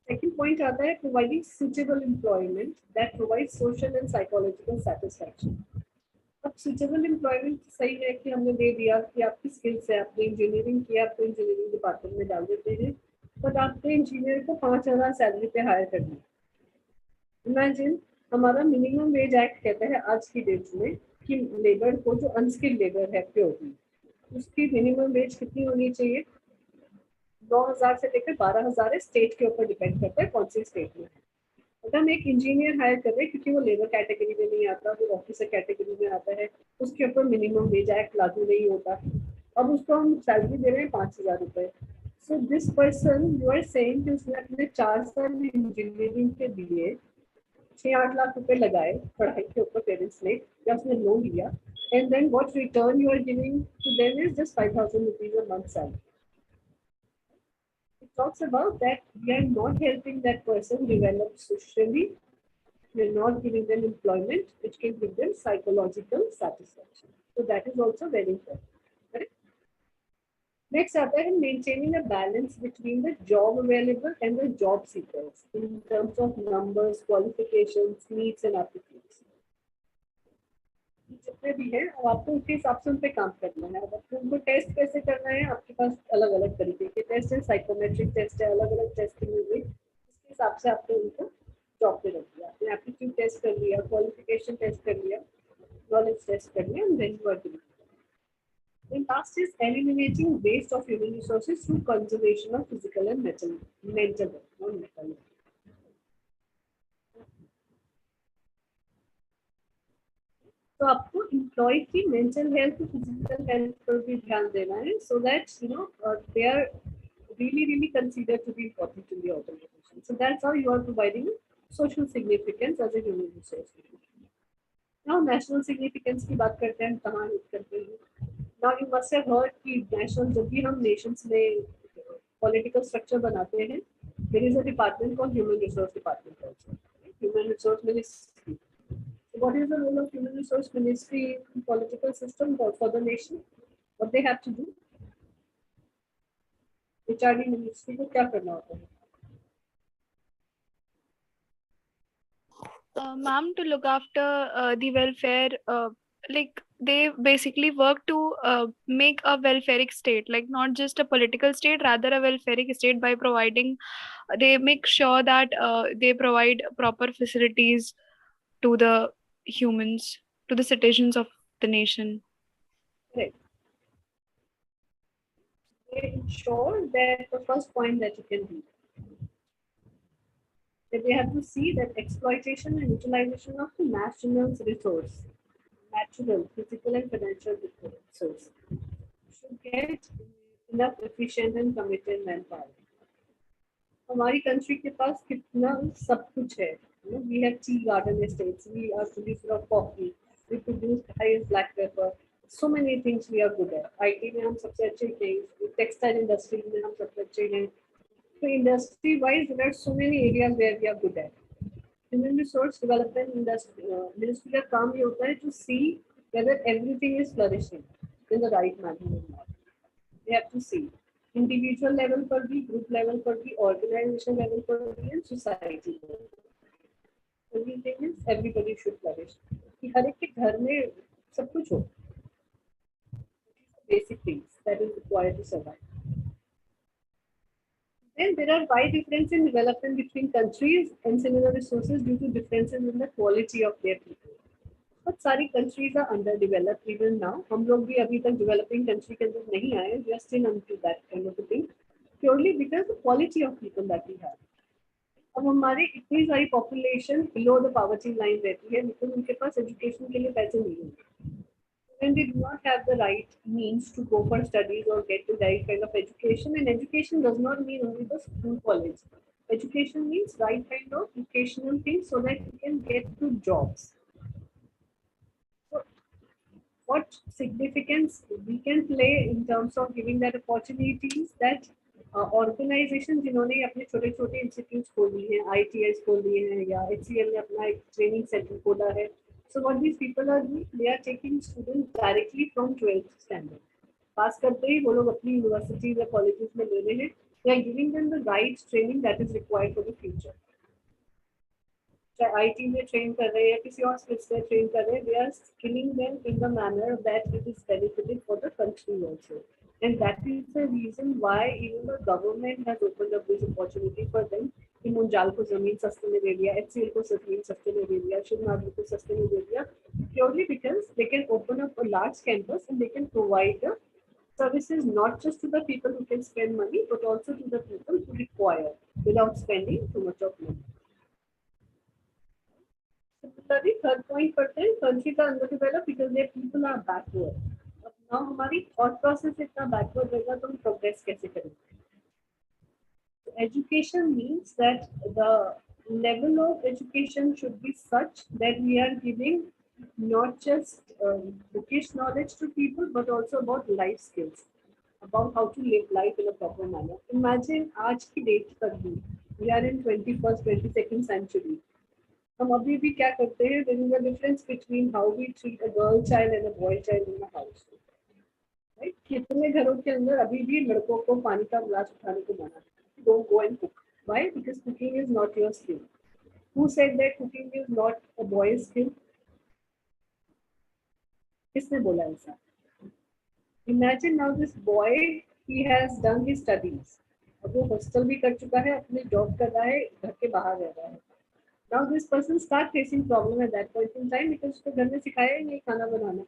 Second point आता है providing suitable employment that provides social and psychological satisfaction. अब suitable employment सही है कि हमने दे दिया कि आपकी skills है, आपने engineering किया, आपको engineering department में डाल देते हैं, but आपके इंजीनियर को 5,000 सैलरी पे हायर करना है. इमेजिन हमारा मिनिमम वेज एक्ट कहता है आज की डेट में कि लेबर को, जो अनस्किल्ड लेबर है प्योरली, उसकी मिनिमम वेज कितनी होनी चाहिए? 9,000 से लेकर 12,000 है, स्टेट के ऊपर डिपेंड करता है कौन सी स्टेट में है. अगर हम एक इंजीनियर हायर कर रहे हैं क्योंकि वो लेबर कैटेगरी में नहीं आता, वो ऑफिसर कैटेगरी में आता है, उसके ऊपर मिनिमम वेज एक्ट लागू नहीं होता, अब उसको हम सैलरी दे रहे हैं 5,000 रुपए. So this person, you are saying कि उसने अपने 4 साल इंजीनियरिंग के लिए 6-8 लाख रुपए लगाए पढ़ाई के ऊपर पेरेंट्स ने, या उसने लोन लिया, and then what return you are giving to them is just 5,000 rupees a month salary. It talks about that we are not helping that person develop socially, we are not giving them employment which can give them psychological satisfaction. So that is also very important. Correct? Next आता है maintaining a balance between the job available and the job seekers in terms of numbers, qualifications, needs and aptitudes. जितने भी हैं और आपको उसके हिसाब से उन पे काम करना है. अब उनको टेस्ट कैसे करना है, आपके पास अलग अलग तरीके के टेस्ट है, साइकोमेट्रिक टेस्ट है, अलग अलग टेस्टिंग होगी, उसके हिसाब से आपने उनको जॉब पे रख दिया. आपने एप्टीट्यूड टेस्ट कर लिया, क्वालिफिकेशन टेस्ट कर लिया, नॉलेज टेस्ट कर लिया, and then you are given. Then last is eliminating waste of human resources through conservation of physical and mental health, not mental health. तो आपको एम्प्लॉय की मेंटल हेल्थ, फिजिकल हेल्थ पर भी ध्यान देना है, so that you know they are really considered to be important in the organization. So that's how you are providing social significance as a human resource. Now national significance की बात करते हैं, कहाँ करते हैं. Now you must have heard कि national, जब भी हम nations में political structure बनाते हैं, there is a department called human resource department also, human resource ministry. What is the role of human resource ministry in political system for the nation? What they have to do? HRD ministry को क्या करना होता है? Ma'am, to look after the welfare, like they basically work to make a welfaric state, like not just a political state, rather a welfaric state by providing, they make sure that they provide proper facilities to the humans, to the citizens of the nation. Right. They ensure that the first point that you can do, that they have to see that exploitation and utilization of the national's resource, natural, physical and financial resource, should get enough efficient and committed manpower. हमारी country के पास कितना सब कुछ है. We have tea garden estates, we are producer of coffee, we produce highest black pepper, so many things we are good at. IT में हम सबसे अच्छे हैं, textile industry में हम सबसे अच्छे हैं. So industry wise there are so many areas where we are good at. Human resource development industry ministry का काम ये होता है to see whether everything is flourishing in the right manner or not. They have to see individual level पर भी, group level पर भी, organization level पर भी, and society level. Everything is everybody should flourish. कि हर एक के घर में सब कुछ हो. Basic things that is required to survive. Then there are wide differences in development between countries and similar resources due to differences in the quality of their people. But सारी countries are underdeveloped even now. हम लोग भी अभी तक developing country के अंदर नहीं आए. We are still into that kind of a thing. Purely because the quality of people that we have. अब हमारी इतनी सारी population below the poverty line रहती है, लेकिन उनके पास education के लिए पैसे नहीं होंगे. When they do not have the right means to go for studies or get the right kind of education, and education does not mean only the school college. Education means right kind of vocational things so that you can get to jobs. So what significance we can play in terms of giving that opportunities that organisation जिन्होंने अपने छोटे छोटे institute खोल दिए हैं, ITIs खोल दिए हैं, या HCL ने अपना एक ट्रेनिंग सेंटर खोला है. So what these people are doing, they are taking students directly from 12th standard. पास करते ही वो लोग अपनी यूनिवर्सिटीज या कॉलेजेस में ले रहे हैं. They are giving them the right training that is required for the future. चाहे IT में ट्रेन कर रहे हैं या किसी और स्किल्स में ट्रेन कर रहे हैं, they are skilling them in the manner that it is benefiting for the country also. And that is the reason why even the government has opened up this opportunity for them. कि मुंजाल को जमीन सस्ते में दे दिया, HCL को जमीन सस्ते में दे दिया, शिव नागरी को सस्ते में दे दिया, purely because they can open up a large campus and they can provide the services not just to the people who can spend money, but also to the people who require without spending too much of money. Similarly, third point पढ़ते हैं, countries are underdeveloped because their people are backward. अब now हमारी thought process इतना backward रहेगा तो हम progress कैसे करेंगे? Education means that the level of education should be such that we are giving not just bookish knowledge to people, but also about life skills, about how to live life in a proper manner. Imagine आज की date तक भी, we are in 21st, 22nd century. हम अभी भी क्या करते हैं? There is a difference between how we treat a girl child and a boy child in the house. Right? कितने घरों के अंदर अभी भी लड़कों को पानी का गिलास उठाने को मना है. Don't go and cook. Why? Because cooking is not your skill. Who said that cooking is not a boy's skill? किसने बोला ऐसा? Imagine now this boy, he has done his studies. अब वो hostel भी कर चुका है, अपनी job कर रहा है, घर के बाहर रह रहा है. Now this person start facing problem at that point in time because उसको घर में सिखाया ही नहीं खाना बनाना.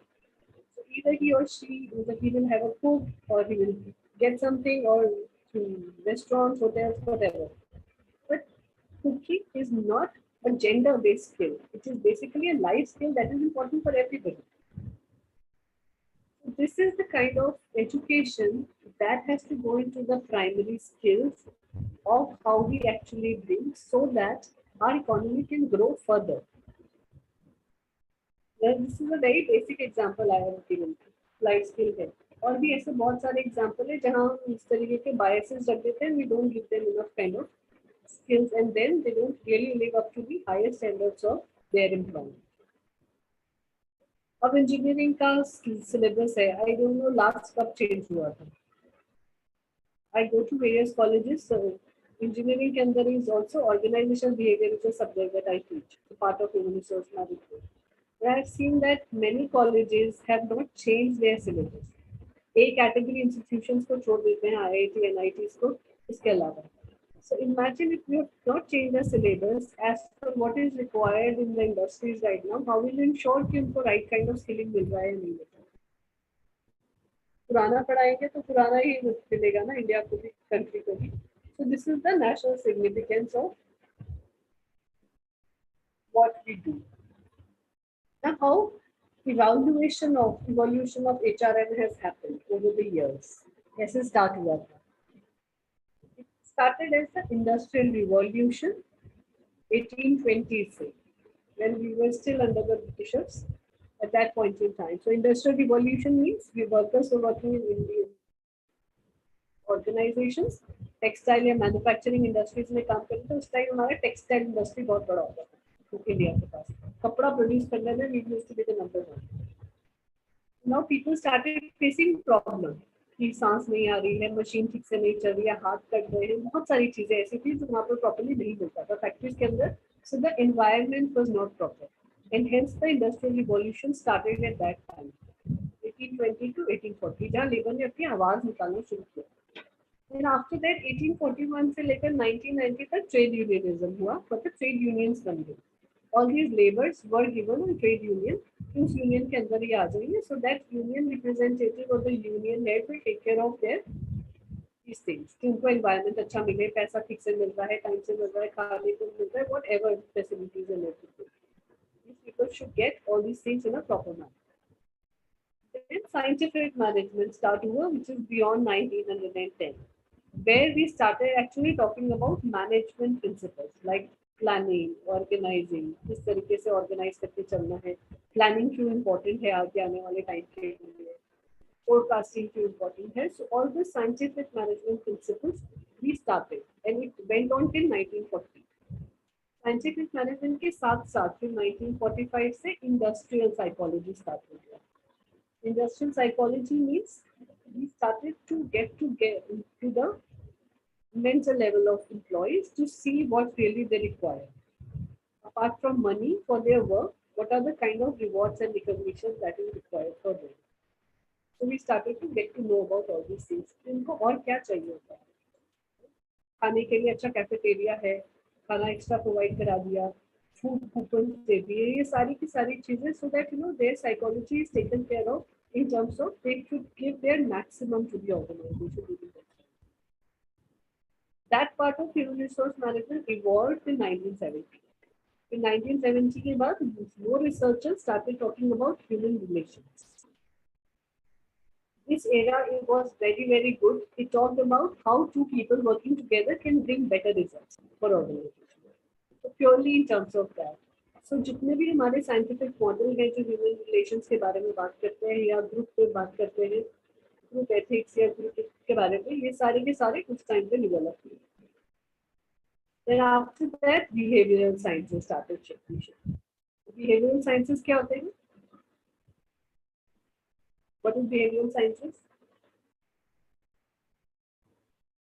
So either he or she, he will have a cook or he will get something or restaurants, hotels, whatever. But cooking is not a gender-based skill. It is basically a life skill that is important for everybody. So this is the kind of education that has to go into the primary skills of how we actually bring so that our economy can grow further. Now, this is a very basic example I have given. Life skill है. और भी ऐसे बहुत सारे example है जहाँ हम इस तरीके के biases रख देते हैं. We don't give them enough kind of skills and then they don't really live up to the higher standards of their employment. अब इंजीनियरिंग का सिलेबस है. I don't know last कब चेंज हुआ था. I go to various colleges. So engineering के अंदर is also organizational behavior, which is a subject that I teach, a part of human resource management. I have seen that many colleges have not changed their syllabus. A category institutions को छोड़ देते हैं, IIT, NITs को, इसके अलावा. So imagine if you have not changed the syllabus as per what is required in the industries right now, how will you ensure कि उनको right kind of skilling मिल रहा है या नहीं मिल रहा है? पुराना पढ़ाएंगे तो पुराना ही मिलेगा ना इंडिया को भी, कंट्री को भी. So this is the national significance of what we do. Now, how evolution of HRM has happened over the years. कैसे start हुआ था? It started as the Industrial Revolution, 1820s, when we were still under the Britishers at that point in time. So Industrial Revolution means we workers were working in Indian organizations, textile या manufacturing industries में काम करते थे. उस time हमारा textile industry बहुत बड़ा होता था इंडिया के पास. कपड़ा प्रोड्यूस करने में we used to be the number 1. Now people started facing problem कि सांस नहीं आ रही है, मशीन ठीक से नहीं चल रही है, हाथ कट रहे हैं, बहुत सारी चीजें ऐसी थी जो वहाँ पर प्रॉपर्ली नहीं मिलता था फैक्ट्रीज के अंदर. So the environment was not proper and hence the industrial revolution started at that time 1820 to 1840, जहाँ लेबर ने अपनी आवाज निकालना शुरू किया. And after that 1841 से लेकर 1990 तक ट्रेड यूनियनिज्म हुआ, मतलब ट्रेड यूनियंस बन गए. All these labors were given a trade union. उस यूनियन के अंदर ही आ जाएंगे. So that union representative or the union head will take care of their these things. कि उनको environment अच्छा मिले, पैसा ठीक से मिल रहा है, टाइम से मिल रहा है, खाने को मिल रहा है, whatever facilities and everything. These people should get all these things in a proper manner. Then scientific management start हुआ, which is beyond 1910. Where we started actually talking about management principles like planning, organising, किस तरीके से organise करके चलना है, planning क्यों important है आगे आने वाले टाइम के लिए, forecasting क्यों इम्पोर्टेंट है. So all the scientific management principles we started and it went on till 1940. Scientific management के साथ साथ फिर 1945 से इंडस्ट्रियल साइकोलॉजी स्टार्ट हो गया. Industrial psychology means we started to get to the mental level of employees to see what really they require. Apart from money for their work, what are the kind of rewards and recognition that is required for them? So we started to get to know about all these things. इनको और क्या चाहिए होता है? खाने के लिए अच्छा कैफेटेरिया है, खाना एक्स्ट्रा प्रोवाइड करा दिया, फूड कूपन दे दिए, ये सारी की सारी चीजें, so that you know their psychology is taken care of in terms of they should give their maximum to the organization. That part of human resource management evolved in 1970. In 1970 के बाद more researchers started talking about human relations. This era it was very good. It talked about how two people working together can bring better results for organization. So purely in terms of that. So जितने भी हमारे scientific model हैं जो human relations के बारे में बात करते हैं या group पे बात करते हैं, group ethics या group के बारे में, ये सारे के सारे कुछ time पे develop हुए. Then after that, behavioral sciences started shifting. Behavioral sciences क्या होते हैं? What is behavioral sciences?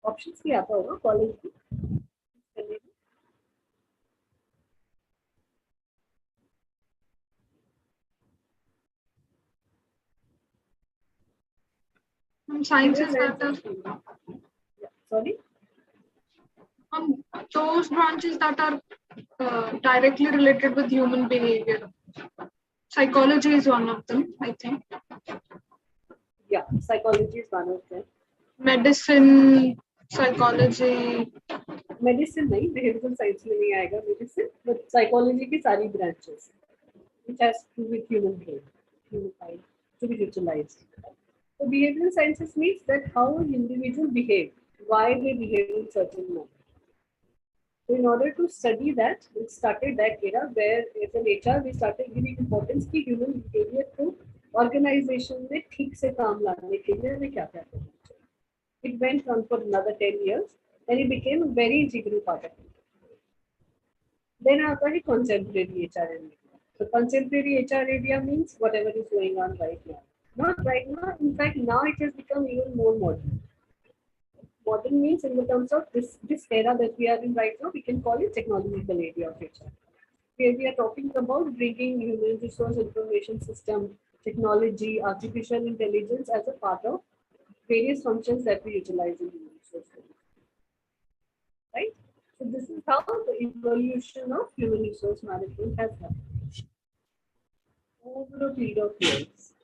Options भी आता होगा कॉलेज में. Sciences that are Sorry? Those branches that are directly related with human behavior. Psychology is one of them, I think. Yeah, psychology is one of them. Medicine, psychology. Medicine नहीं, behavioral science में नहीं आएगा medicine, but psychology की सारी branches, which has to do with human brain, human mind, to be utilized. So behavioral sciences means that how an individual behave, why they behave in certain manner. So in order to study that, we started that era where as an HR we started giving importance to human behavior to organization में ठीक से काम लाने के लिए हमें क्या क्या करना चाहिए. It went on for another 10 years and it became a very integral part of it. Then आता है contemporary HR area. So contemporary HR area means whatever is going on right now. Not right now, in fact now it has become even more modern. Modern means in the terms of this era that we are in right now, we can call it technological area of HR. Where we are talking about bringing human resource information system, technology, artificial intelligence as a part of various functions that we utilize in human resources. Right? So this is how the evolution of human resource management has happened over a period of years.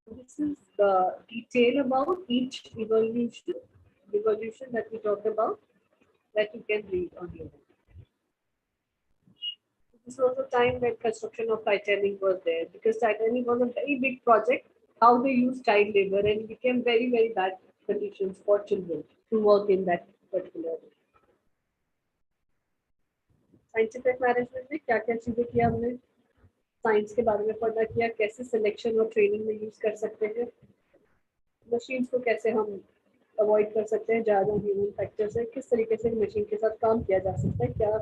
This is the detail about each evolution that we talked about that you can read on your own. This was the time when construction of Titanic was there, because Titanic was a very big project, how they used child labor and it became very bad conditions for children to work in that particular way. Scientific management में क्या क्या चीजें किया हमने, science के बारे में पढ़ना किया, कैसे सिलेक्शन और ट्रेनिंग में यूज कर सकते हैं, मशीन्स को कैसे हम अवॉइड कर सकते हैं ज़्यादा ह्यूमन फैक्टर से, किस तरीके से मशीन के साथ काम किया जा सकता है, क्या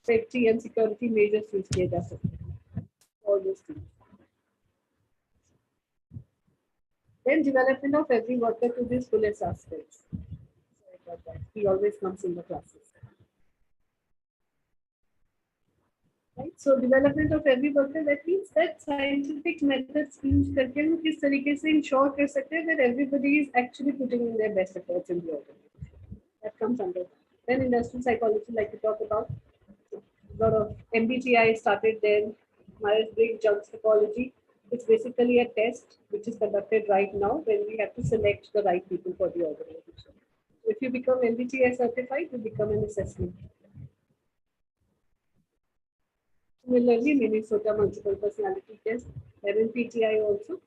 safety and security measures use किए जा सकते हैं, all this things. Then development of every worker to these fullest aspects. Sorry about that. He always comes in the classes. Right? So development of every worker, that means that scientific methods use करके हम किस तरीके से ensure कर सकते हैं that everybody is actually putting in their best efforts in the organization. That comes under. Then industrial psychology, like we talked about, a lot of MBTI started then. Myers-Briggs psychology. It's basically a test which is conducted right now when we have to select the right people for the organization. If you become MBTI certified, you become an assessment. Similarly, Minnesota multiple personality test, MMPTI also.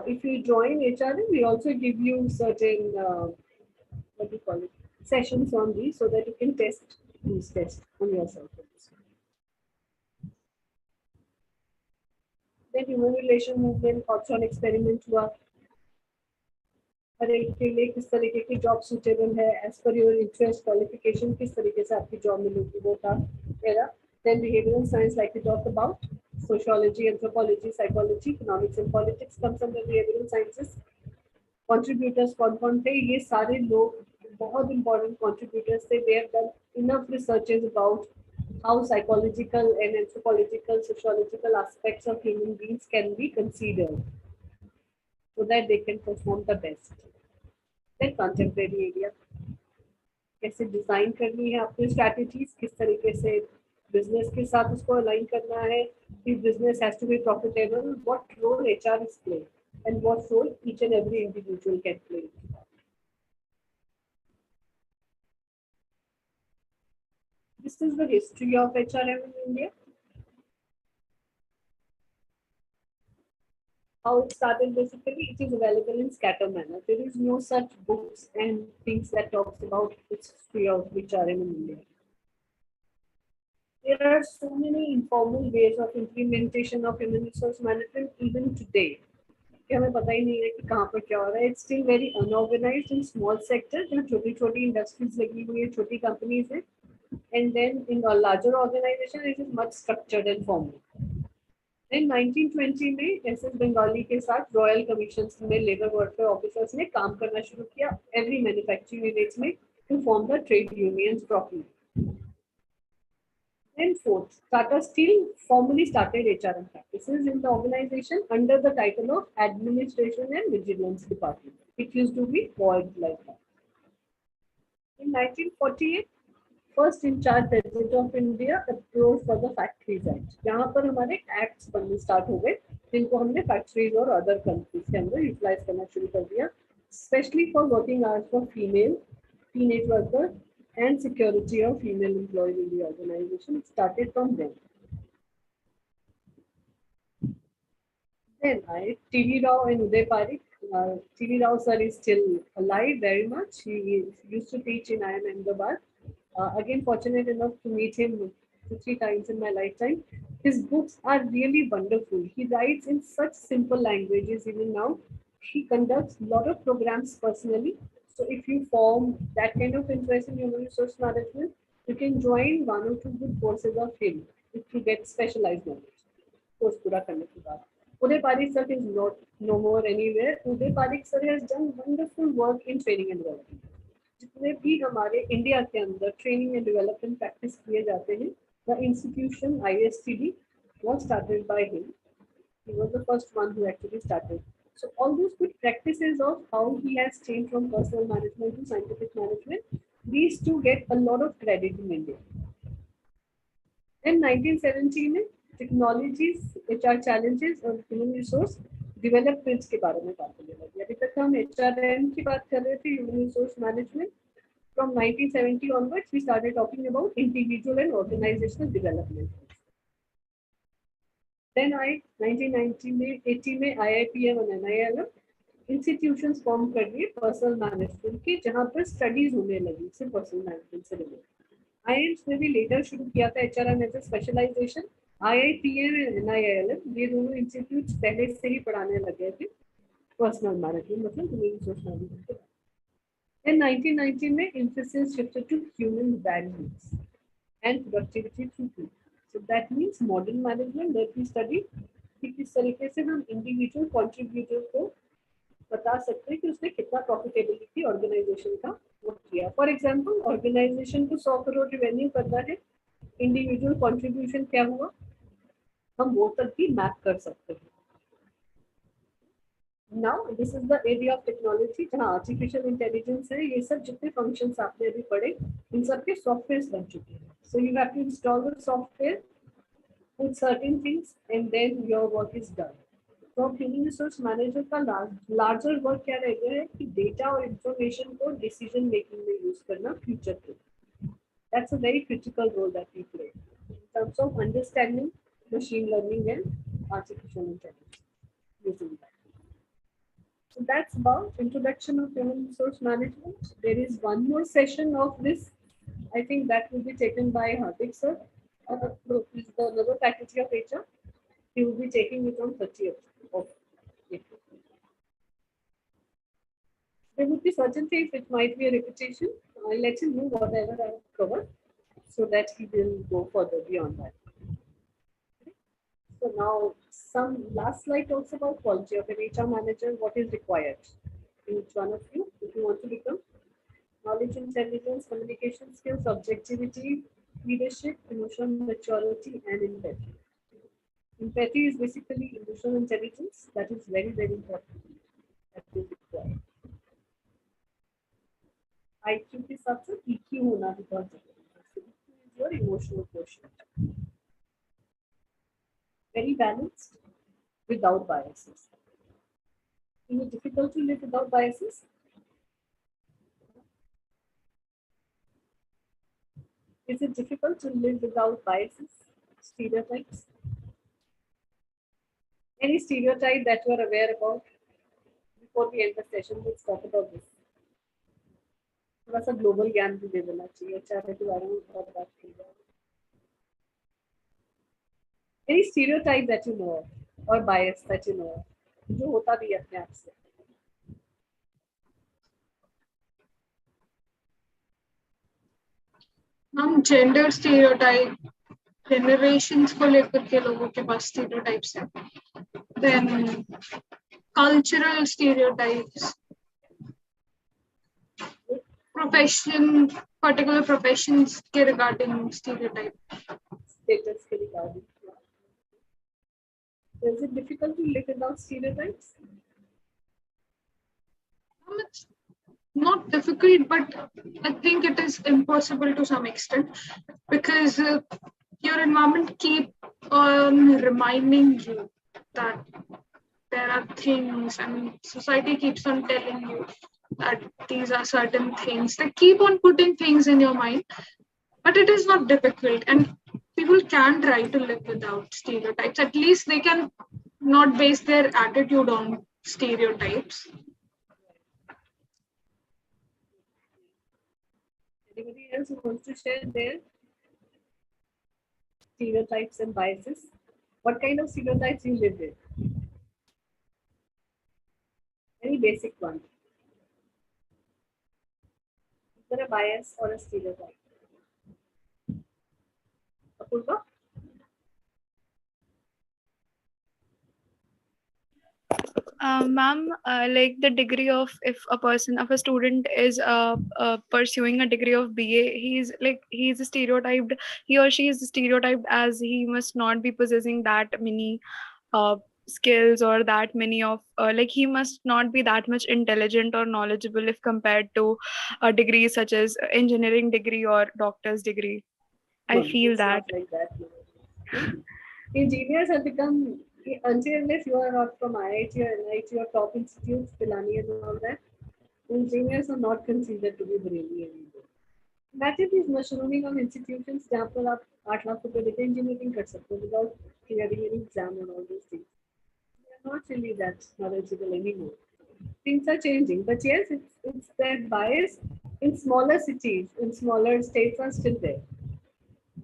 If you join HRM, we also give you certain, what do you call it, sessions on these so that you can test these tests on yourself. Then human relation movement, thoughts on experiment हुआ. हर एक के लिए किस तरीके की job suitable है, as per your interest, qualification, किस तरीके से आपकी जॉब मिलेगी, वो था मेरा. Then behavioral science, like we talked about, sociology, anthropology, psychology, economics and politics comes under behavioral sciences. Contributors कौन-कौन थे, ये सारे लोग बहुत important contributors थे. They have done enough researches about how psychological and anthropological, sociological aspects of human beings can be considered so that they can perform the best. Then contemporary area, कैसे design करनी है अपनी strategies, किस तरीके से business के साथ उसको अलाइन करना है, कि business has to be profitable, what role HR is play and what role each and every individual can play. This is the history of HRM in India. How it started, basically, it is available in scatter manner. There is no such books and things that talks about its history of HRM in India. There are so many informal ways of implementation of human resource management even today. कि हमें पता ही नहीं है कि कहाँ पर क्या हो रहा है. It's still very unorganized in small sector, जहाँ छोटी-छोटी industries लगी हुई है, छोटी companies हैं. And then in a larger organization, it is much structured and formal. In 1920 में एसएस बंगाली के साथ रॉयल कमीशन में लेबर वेलफेयर ऑफिसर्स ने काम करना शुरू किया एवरी मैन्युफैक्चरिंग यूनिट्स में to form the trade unions properly. Then fourth, Tata Steel formally started HRM practices in the organization under the title of Administration and Vigilance Department. It used to be called like that. In 1948, first in charge president of India approve for the factories act. यहाँ पर हमारे acts बनने start हो गए जिनको हमने factories और other countries के अंदर यूटिलाइज करना शुरू कर दिया, specially for working hours for female teenage worker and security of female employees in the organisation. It started from them. Then T.V. Rao and Uday Parikh. T.V. Rao sir is still alive very much. He used to teach in IIM Ahmedabad. Again, fortunate enough to meet him 2-3 times in my lifetime. His books are really wonderful. He writes in such simple languages even now. He conducts a lot of programs personally. So if you form that kind of interest in human resource management, you can join 1 or 2 good courses of him if you get specialized knowledge. Course pura karne ke baad. Uday Parikh sir is no more anywhere. Uday Parikh sir has done wonderful work in training and development. जितने भी हमारे India के अंदर training and development practice किए जाते हैं, the institution ISTD was started by him. He was the first one who actually started. So all those good practices of how he has changed from personal management to scientific management, these two get a lot of credit in India. In 1970 में technologies, HR challenges और human resource developments के बारे में बात करने लगी. अभी तक हम HRM की बात कर रहे थे, human resource management. From 1970 onwards, we started talking about individual and organizational development. Then 1990 में 80 में IIPM और NILM इंस्टीट्यूशंस फॉर्म कर लिए पर्सनल मैनेजमेंट की, जहाँ पर स्टडीज होने लगी सिर्फ पर्सनल मैनेजमेंट से रिलेटेड. IIMs ने भी लेटर शुरू किया था HRM as a specialisation. IIPM और NILM ये दोनों इंस्टीट्यूट पहले से ही पढ़ाने लगे थे पर्सनल मैनेजमेंट, मतलब ह्यूमन रिसोर्स मैनेजमेंट. In 1990 में emphasis shifted to human values and productivity through people. So that means modern management that we study कि किस तरीके से हम इंडिविजुअल कंट्रीब्यूटर को बता सकते हैं कि उसने कितना प्रॉफिटेबिलिटी ऑर्गेनाइजेशन का वो किया. फॉर एग्जांपल, ऑर्गेनाइजेशन को 100 करोड़ रेवेन्यू करना है, इंडिविजुअल कंट्रीब्यूशन क्या हुआ, हम वो तक भी मैप कर सकते हैं. Now this is the area of technology जहाँ आर्टिफिशियल इंटेलिजेंस है. ये सब जितने फंक्शंस आपने अभी पढ़े, इन सब के सॉफ्टवेयर बन चुके हैं. So you have to install the software with certain things and then your work is done. तो ह्यूमन रिसोर्स मैनेजर का लार्जर वर्क क्या रह गया है कि डेटा और इंफॉर्मेशन को डिसीजन मेकिंग में यूज करना फ्यूचर के. That's a very critical role that we play in terms of understanding machine learning and artificial intelligence using that. So that's about introduction of human resource management. There is one more session of this. I think that will be taken by Hardik sir. No, he's the another faculty of HR. He will be taking it on 30th of April. There would be certain things which might be a repetition. I'll let him know whatever I've covered so that he will go further beyond that. So now some last slide talks about quality of an HR manager, what is required in each one of you if you want to become. Knowledge, intelligence, communication skills, objectivity, leadership, emotional maturity, and empathy. Empathy is basically emotional intelligence. That is very, very important. That is required. IQ के साथ साथ EQ होना भी बहुत जरूरी है. Your emotional quotient. Very balanced, without biases. Is it difficult to live without biases? Is it difficult to live without biases, stereotypes? Any stereotype that you are aware about? Before we end the session, let's talk about this. थोड़ा सा global ज्ञान भी दे देना चाहिए HR के बारे में बहुत बात की जाए. Any stereotype that you know of or bias that you know of, जो होता भी है अपने आप से. हम जेंडर स्टीरियोटाइप, जनरेशंस को लेकर के लोगों के पास स्टीरियोटाइप्स हैं. Then cultural stereotypes, profession, particular professions के regarding stereotype. Status के regarding. Is it difficult to live without stereotypes? It's not difficult, but I think it is impossible to some extent because your environment keep on reminding you that there are things, and society keeps on telling you that these are certain things. They keep on putting things in your mind, but it is not difficult, and people can try to live without stereotypes. At least they can not base their attitude on stereotypes. Anybody else who wants to share their stereotypes and biases? What kind of stereotypes you live with? Any basic one. Is there a bias or a stereotype? Apurva? Ma'am, like the degree of if a student is pursuing a degree of BA, he's stereotyped, he or she is stereotyped as he must not be possessing that many skills or that many of like he must not be that much intelligent or knowledgeable if compared to a degree such as engineering degree or doctor's degree. I feel it's that. not like that. No. Engineers have become, until unless you are not from IIT or NIT or top institutes, Pilani and all that, engineers are not considered to be brainy anymore. Imagine these mushrooming of institutions जहाँ पर आप 8 लाख रुपए देके engineering कर सकते हो without clearing any exam and all those things. They are not really that knowledgeable anymore. Things are changing, but yes, it's that bias in smaller cities, in smaller states are still there.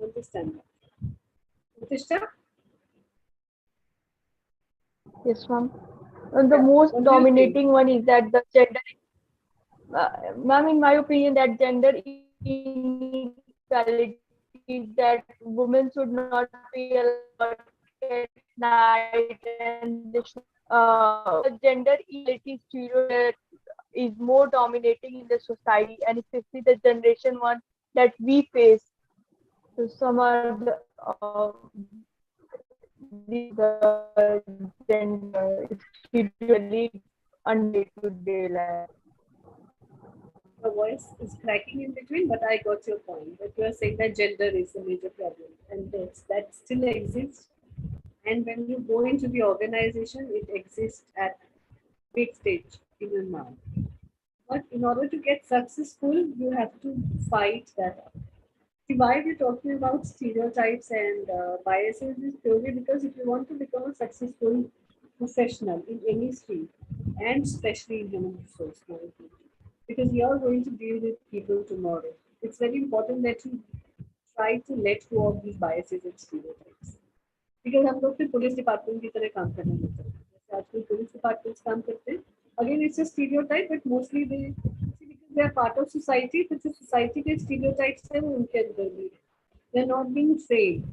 Understand that. Pratishtha? Yes, ma'am. The most What do you dominating one is that the gender, ma'am, in my opinion, that gender inequality, that women should not be allowed at night, and they should, the gender equality stereotype is more dominating in the society, and especially the generation one that we face. So some are the gender is really on day-to-day life. The voice is cracking in between, but I got your point. That you are saying that gender is a major problem, and that still exists. And when you go into the organization, it exists at big stage even now. But in order to get successful, you have to fight that up. See, why we're talking about stereotypes and biases is purely because if you want to become a successful professional in any stream, and especially in human resource management, because you are going to deal with people tomorrow. It's very important that you try to let go of these biases and stereotypes. Because हम लोग फिर police department की तरह काम करने लगते हैं, जैसे आजकल पुलिस डिपार्टमेंट्स काम करते हैं. Again, it's a stereotype, but mostly they are part of society. तो जो society के stereotypes हैं वो उनके अंदर भी है. They're not being trained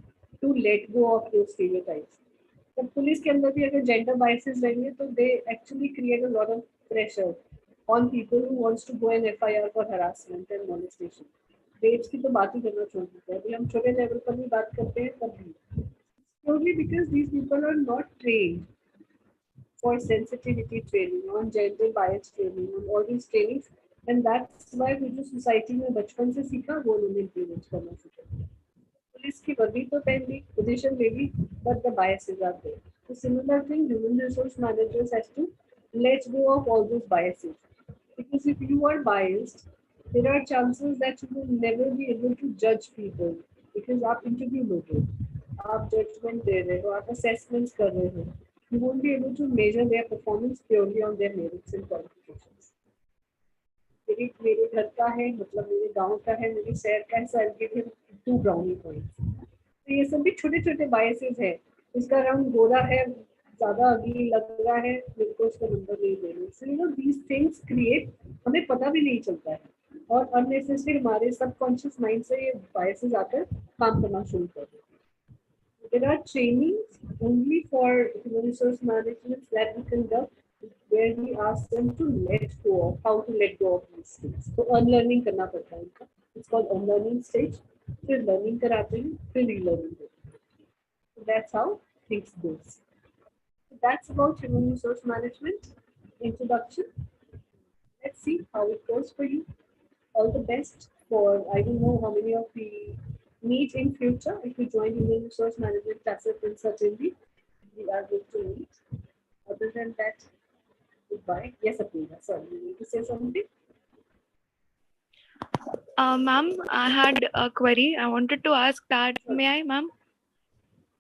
to let go of those stereotypes. तो पुलिस के अंदर भी अगर gender biases रहेंगे तो they actually create a lot of pressure on people who wants to go an FIR for harassment and molestation. Rapes की तो बात ही करना छोड़ देते हैं. अभी हम छोटे लेवल पर भी बात करते हैं तब भी. Purely because these people are not trained for sensitivity training, on gender bias training, on all these trainings, and that's why we जो society में बचपन से सीखा वो उन्होंने implement करना सीखा. पुलिस की वर्दी तो पहन ली, position ले ली, but the biases are there. So similar thing, human resource managers has to let go of all those biases, because if you are biased, there are chances that you will never be able to judge people, because आप interview लोगे, आप judgment दे रहे हो, आप assessments कर रहे हो. You won't be able to measure their performance purely on their merits and qualifications. मेरे घर का है, मतलब मेरे गांव का है, मेरे शहर का है, so I'll give him 2 brownie points. तो ये सब भी छोटे-छोटे biases है. उसका रंग गोरा है, ज़्यादा अगली लग रहा है, मेरे को उसका नंबर नहीं देना. So you know these things create, हमें पता भी नहीं चलता है, और unnecessary हमारे subconscious mind से ये biases आकर काम करना शुरू कर देते हैं. There are trainings only for human resource management that we conduct, where we ask them to let go of, how to let go of these things. So unlearning करना पड़ता है इनका. It's called unlearning stage. फिर learning कराते हैं, फिर relearning करते हैं. So that's how things goes. So that's about human resource management introduction. Let's see how it goes for you. All the best for, I don't know how many of the meet in future. If you join human resource management classes, then certainly we are going to meet. Other than that, goodbye. Yes, Apurva, sorry, you need to say something? Ma'am, I had a query. I wanted to ask that. May I, ma'am?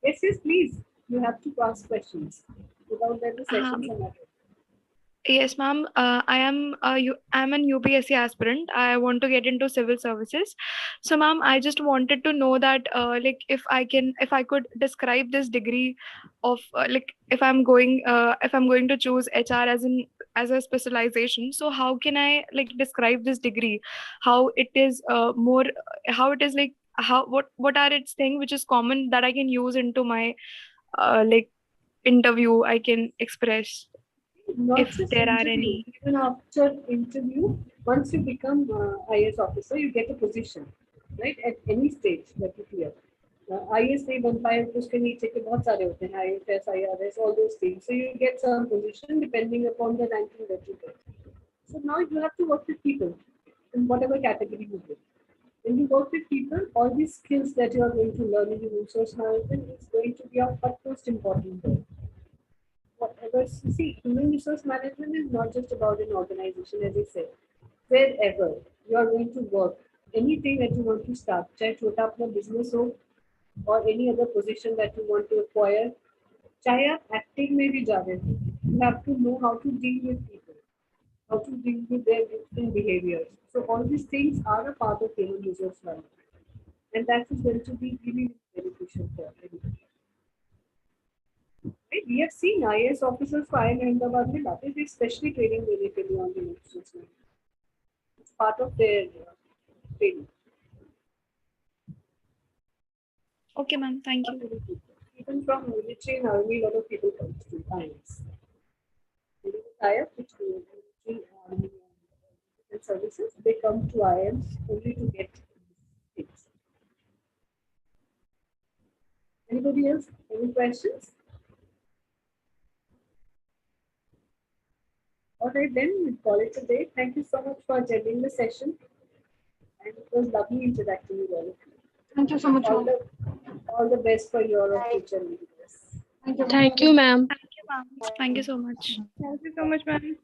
Yes, please. You have to ask questions. Without that, the sessions are not. Yes, ma'am. I'm an UPSC aspirant. I want to get into civil services. So, ma'am, I just wanted to know that, like, if I could describe this degree of, like, if I'm going to choose HR as a specialization. So, how can I like describe this degree? How it is what are its things which is common that I can use into my like interview? I can express. Not If just there are interview, any. even after interview, once you become IAS officer, you get a position, right? At any stage that you clear. IAS नहीं बन पाए तो उसके नीचे के बहुत सारे होते हैं, IFS, IRS, all those things. So you get some position depending upon the ranking that you get. So now you have to work with people in whatever category you get. When you work with people, all these skills that you are going to learn in human resource management is going to be of utmost importance. Whatever, see, human resource management is not just about an organization, as I said. Wherever you are going to work, anything that you want to start, चाहे छोटा अपना business हो, or any other position that you want to acquire, चाहे आप acting में भी जा रहे हो, you have to know how to deal with people, how to deal with their different behaviors. So all these things are a part of human resource management, and that is going to be really beneficial for everybody. Right? We have seen IAS officers for IIM Ahmedabad में लाते थे, especially training देने के लिए on the resource management. It's part of their training. Okay, ma'am. Thank you. Even from military and army, a lot of people come to IAS. They tie up with military, army, and services. They come to IAS only to get things. Anybody else? Any questions? All right, then we call it a day. Thank you so much for attending the session, and it was lovely interacting with all of you. Thank you so much. All the best for your future leaders. Thank you, ma'am. Thank you, ma'am. Thank you so much. Thank you so much, ma'am.